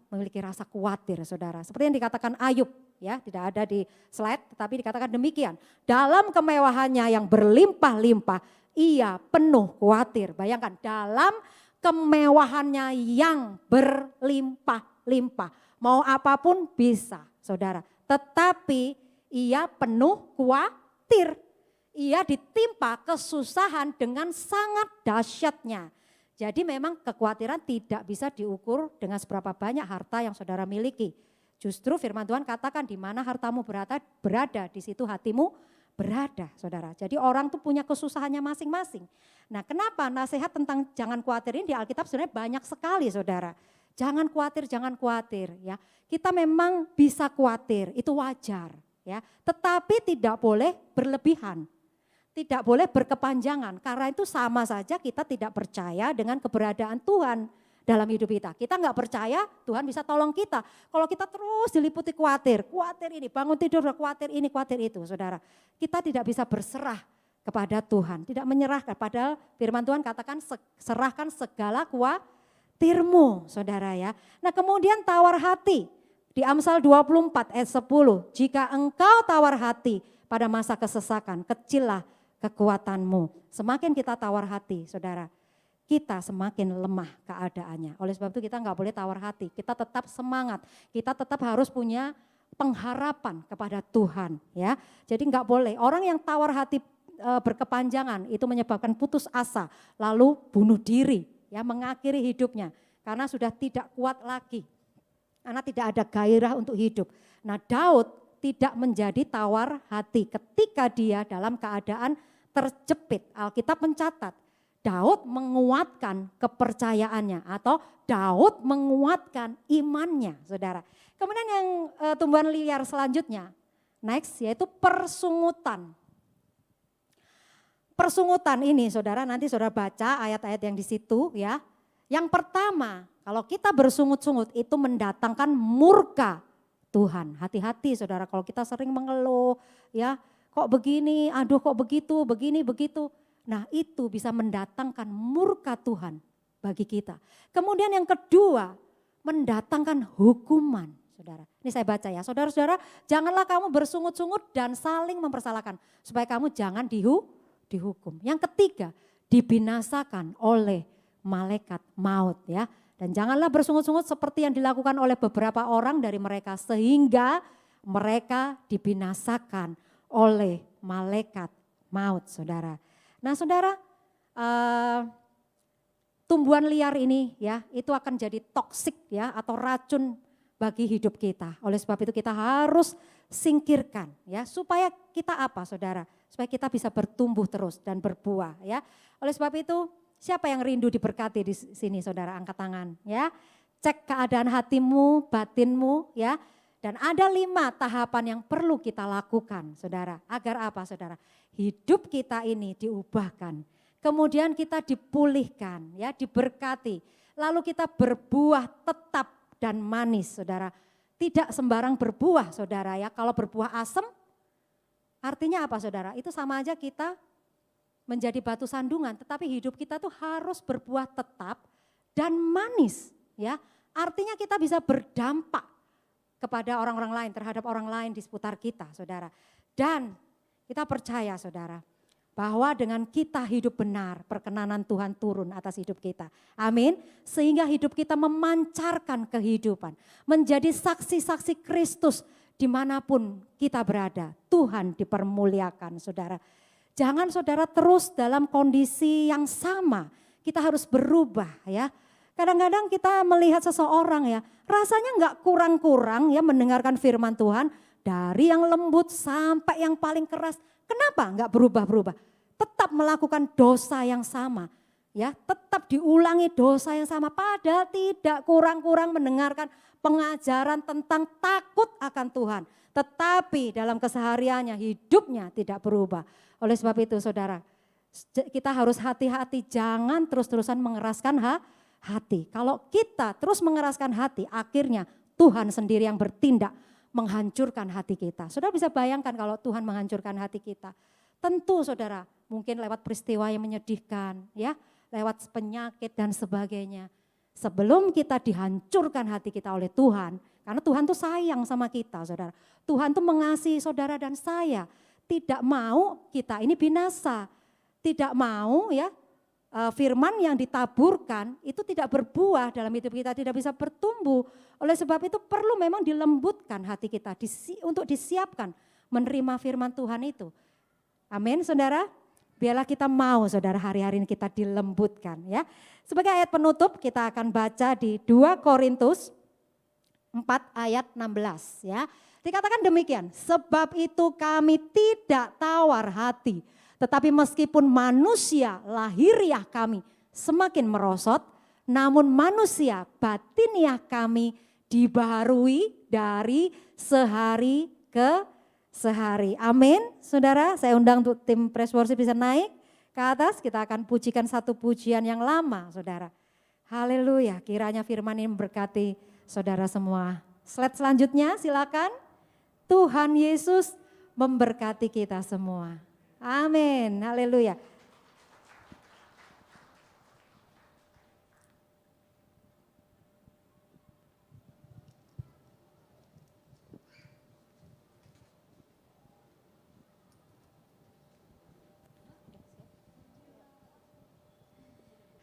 memiliki rasa khawatir, saudara. Seperti yang dikatakan Ayub, ya tidak ada di slide, tetapi dikatakan demikian. Dalam kemewahannya yang berlimpah-limpah, ia penuh khawatir. Bayangkan, dalam kemewahannya yang berlimpah-limpah, mau apapun bisa, saudara. Tetapi ia penuh khawatir. Ia ditimpa kesusahan dengan sangat dahsyatnya. Jadi memang kekhawatiran tidak bisa diukur dengan seberapa banyak harta yang saudara miliki. Justru firman Tuhan katakan di mana hartamu berada, di situ hatimu berada, saudara. Jadi orang tuh punya kesusahannya masing-masing. Nah, kenapa nasihat tentang jangan khawatir ini di Alkitab sebenarnya banyak sekali, saudara. Jangan khawatir, ya. Kita memang bisa khawatir, itu wajar, ya. Tetapi tidak boleh berlebihan. Tidak boleh berkepanjangan, karena itu sama saja kita tidak percaya dengan keberadaan Tuhan dalam hidup kita. Kita nggak percaya Tuhan bisa tolong kita. Kalau kita terus diliputi khawatir ini, bangun tidur khawatir ini, khawatir itu, saudara. Kita tidak bisa berserah kepada Tuhan, tidak menyerahkan. Padahal firman Tuhan katakan serahkan segala khawatirmu, saudara ya. Nah kemudian tawar hati di Amsal 24 ayat 10. Jika engkau tawar hati pada masa kesesakan, kecillah kekuatanmu. Semakin kita tawar hati, saudara, kita semakin lemah keadaannya. Oleh sebab itu kita nggak boleh tawar hati, kita tetap semangat, kita tetap harus punya pengharapan kepada Tuhan, ya. Jadi nggak boleh orang yang tawar hati berkepanjangan itu menyebabkan putus asa, lalu bunuh diri, ya, mengakhiri hidupnya karena sudah tidak kuat lagi, karena tidak ada gairah untuk hidup. Nah, Daud tidak menjadi tawar hati ketika dia dalam keadaan terjepit. Alkitab mencatat Daud menguatkan kepercayaannya atau Daud menguatkan imannya, saudara. Kemudian yang tumbuhan liar selanjutnya, next, yaitu persungutan. Persungutan ini, saudara, nanti saudara baca ayat-ayat yang di situ, ya. Yang pertama, kalau kita bersungut-sungut itu mendatangkan murka Tuhan. Hati-hati, saudara, kalau kita sering mengeluh, ya, kok begini, aduh kok begitu, begini, begitu. Nah itu bisa mendatangkan murka Tuhan bagi kita. Kemudian yang kedua, mendatangkan hukuman, saudara. Ini saya baca ya, saudara-saudara, janganlah kamu bersungut-sungut dan saling mempersalahkan, supaya kamu jangan dihukum. Yang ketiga, dibinasakan oleh malaikat maut ya. Dan janganlah bersungut-sungut seperti yang dilakukan oleh beberapa orang dari mereka sehingga mereka dibinasakan oleh malaikat maut, saudara. Nah, saudara, tumbuhan liar ini ya, itu akan jadi toksik ya atau racun bagi hidup kita. Oleh sebab itu kita harus singkirkan ya, supaya kita apa, saudara? Supaya kita bisa bertumbuh terus dan berbuah ya. Oleh sebab itu, siapa yang rindu diberkati di sini, saudara? Angkat tangan ya. Cek keadaan hatimu, batinmu ya. Dan ada 5 tahapan yang perlu kita lakukan, saudara. Agar apa, saudara? Hidup kita ini diubahkan. Kemudian kita dipulihkan, ya, diberkati. Lalu kita berbuah tetap dan manis, saudara. Tidak sembarang berbuah, saudara ya. Kalau berbuah asem, artinya apa, saudara? Itu sama aja kita menjadi batu sandungan. Tetapi hidup kita tuh harus berbuah tetap dan manis, ya. Artinya kita bisa berdampak kepada orang-orang lain, terhadap orang lain di seputar kita, saudara. Dan kita percaya, saudara, bahwa dengan kita hidup benar, perkenanan Tuhan turun atas hidup kita. Amin. Sehingga hidup kita memancarkan kehidupan, menjadi saksi-saksi Kristus dimanapun kita berada. Tuhan dipermuliakan, saudara. Jangan saudara terus dalam kondisi yang sama. Kita harus berubah ya. Kadang-kadang kita melihat seseorang ya, rasanya enggak kurang-kurang ya mendengarkan firman Tuhan. Dari yang lembut sampai yang paling keras. Kenapa enggak berubah-berubah? Tetap melakukan dosa yang sama. Ya, tetap diulangi dosa yang sama. Padahal tidak kurang-kurang mendengarkan pengajaran tentang takut akan Tuhan. Tetapi dalam kesehariannya hidupnya tidak berubah. Oleh sebab itu saudara, kita harus hati-hati, jangan terus-terusan mengeraskan hati. Kalau kita terus mengeraskan hati, akhirnya Tuhan sendiri yang bertindak menghancurkan hati kita. Saudara bisa bayangkan kalau Tuhan menghancurkan hati kita. Tentu saudara, mungkin lewat peristiwa yang menyedihkan, ya, lewat penyakit dan sebagainya. Sebelum kita dihancurkan hati kita oleh Tuhan, karena Tuhan tuh sayang sama kita, saudara. Tuhan tuh mengasihi saudara dan saya. Tidak mau kita ini binasa. Tidak mau ya firman yang ditaburkan itu tidak berbuah dalam hidup kita, tidak bisa bertumbuh. Oleh sebab itu perlu memang dilembutkan hati kita untuk disiapkan menerima firman Tuhan itu. Amin, saudara. Biarlah kita mau, saudara, hari-hari ini kita dilembutkan ya. Sebagai ayat penutup kita akan baca di 2 Korintus 4 ayat 16 ya. Dikatakan demikian, sebab itu kami tidak tawar hati. Tetapi meskipun manusia lahiriah kami semakin merosot, namun manusia batiniah kami dibaharui dari sehari ke sehari. Amin. Saudara, saya undang untuk tim praise worship bisa naik ke atas. Kita akan pujikan satu pujian yang lama, saudara. Haleluya, kiranya firman ini memberkati saudara semua. Slide selanjutnya silakan. Tuhan Yesus memberkati kita semua. Amin, haleluya.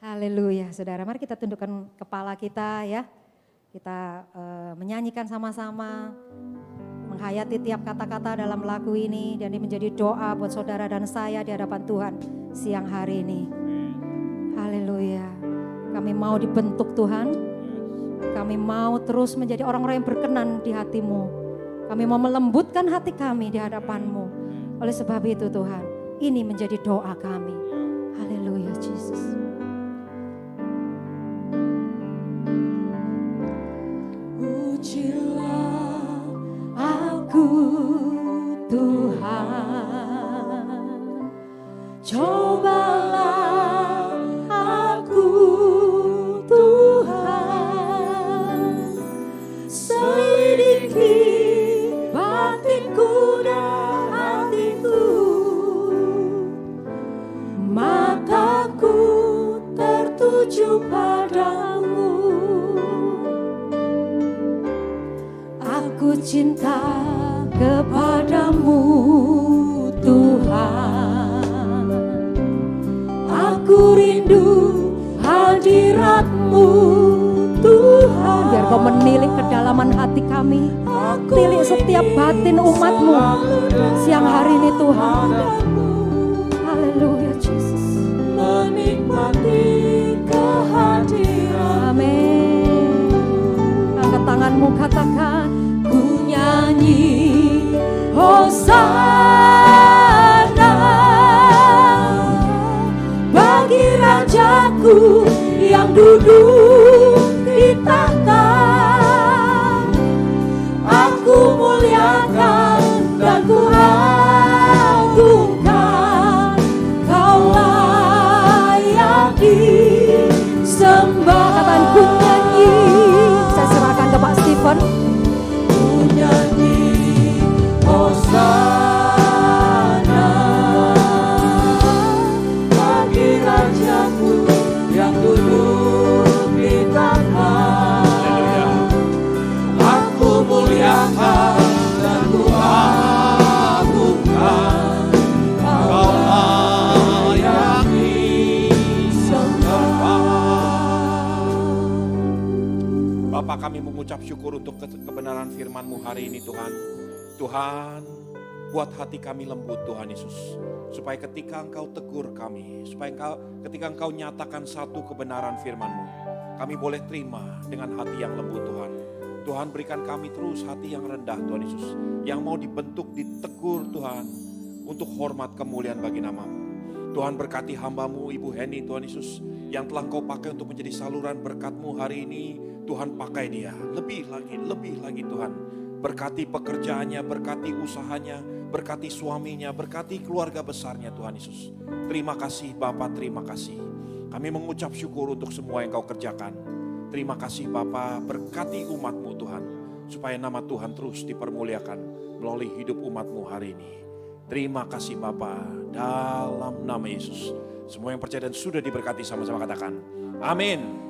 Haleluya, saudara. Mari kita tundukkan kepala kita ya. Kita menyanyikan sama-sama. Menghayati tiap kata-kata dalam lagu ini dan ini menjadi doa buat saudara dan saya di hadapan Tuhan siang hari ini. Haleluya. Kami mau dibentuk Tuhan. Kami mau terus menjadi orang-orang yang berkenan di hati-Mu. Kami mau melembutkan hati kami di hadapan-Mu. Oleh sebab itu Tuhan, ini menjadi doa kami. Haleluya, Yesus. Tuhan, cobalah aku Tuhan, selidiki batinku dan hatiku, mataku tertuju padamu, aku cinta kepadamu Tuhan, aku rindu hadir hadirat-Mu Tuhan. Biar Kau menilik kedalaman hati kami, tilik setiap batin umat-Mu siang hari ini Tuhan. Haleluya Yesus. Menikmati kehadiran. Amin. Angkat tanganmu, katakan, Ku nyanyi Hosana bagi Rajaku yang duduk di tahta. Aku muliakan dan ku agungkan, Kau layak disembah. katakan ku nyanyi. Saya serahkan ke Pak Stephen. Ku nyanyi Hosana bagi Rajaku yang duduk di tahta. Aku muliakan dan ku agungkan, Kau layak disembah. Bapa, kami mengucap syukur untuk kebenaran firman-Mu hari ini Tuhan. Tuhan, buat hati kami lembut Tuhan Yesus. Supaya ketika Engkau tegur kami, supaya ketika Engkau nyatakan satu kebenaran firman-Mu, kami boleh terima dengan hati yang lembut Tuhan. Tuhan, berikan kami terus hati yang rendah Tuhan Yesus, yang mau dibentuk, ditegur Tuhan, untuk hormat kemuliaan bagi nama-Mu. Tuhan, berkati hamba-Mu Ibu Heni Tuhan Yesus, yang telah Engkau pakai untuk menjadi saluran berkat-Mu hari ini. Tuhan, pakai dia lebih lagi Tuhan. Berkati pekerjaannya, berkati usahanya, berkati suaminya, berkati keluarga besarnya Tuhan Yesus. Terima kasih Bapa, terima kasih. Kami mengucap syukur untuk semua yang Kau kerjakan. Terima kasih Bapa, berkati umat-Mu Tuhan, supaya nama Tuhan terus dipermuliakan melalui hidup umat-Mu hari ini. Terima kasih Bapa, dalam nama Yesus. Semua yang percaya dan sudah diberkati sama-sama katakan amin.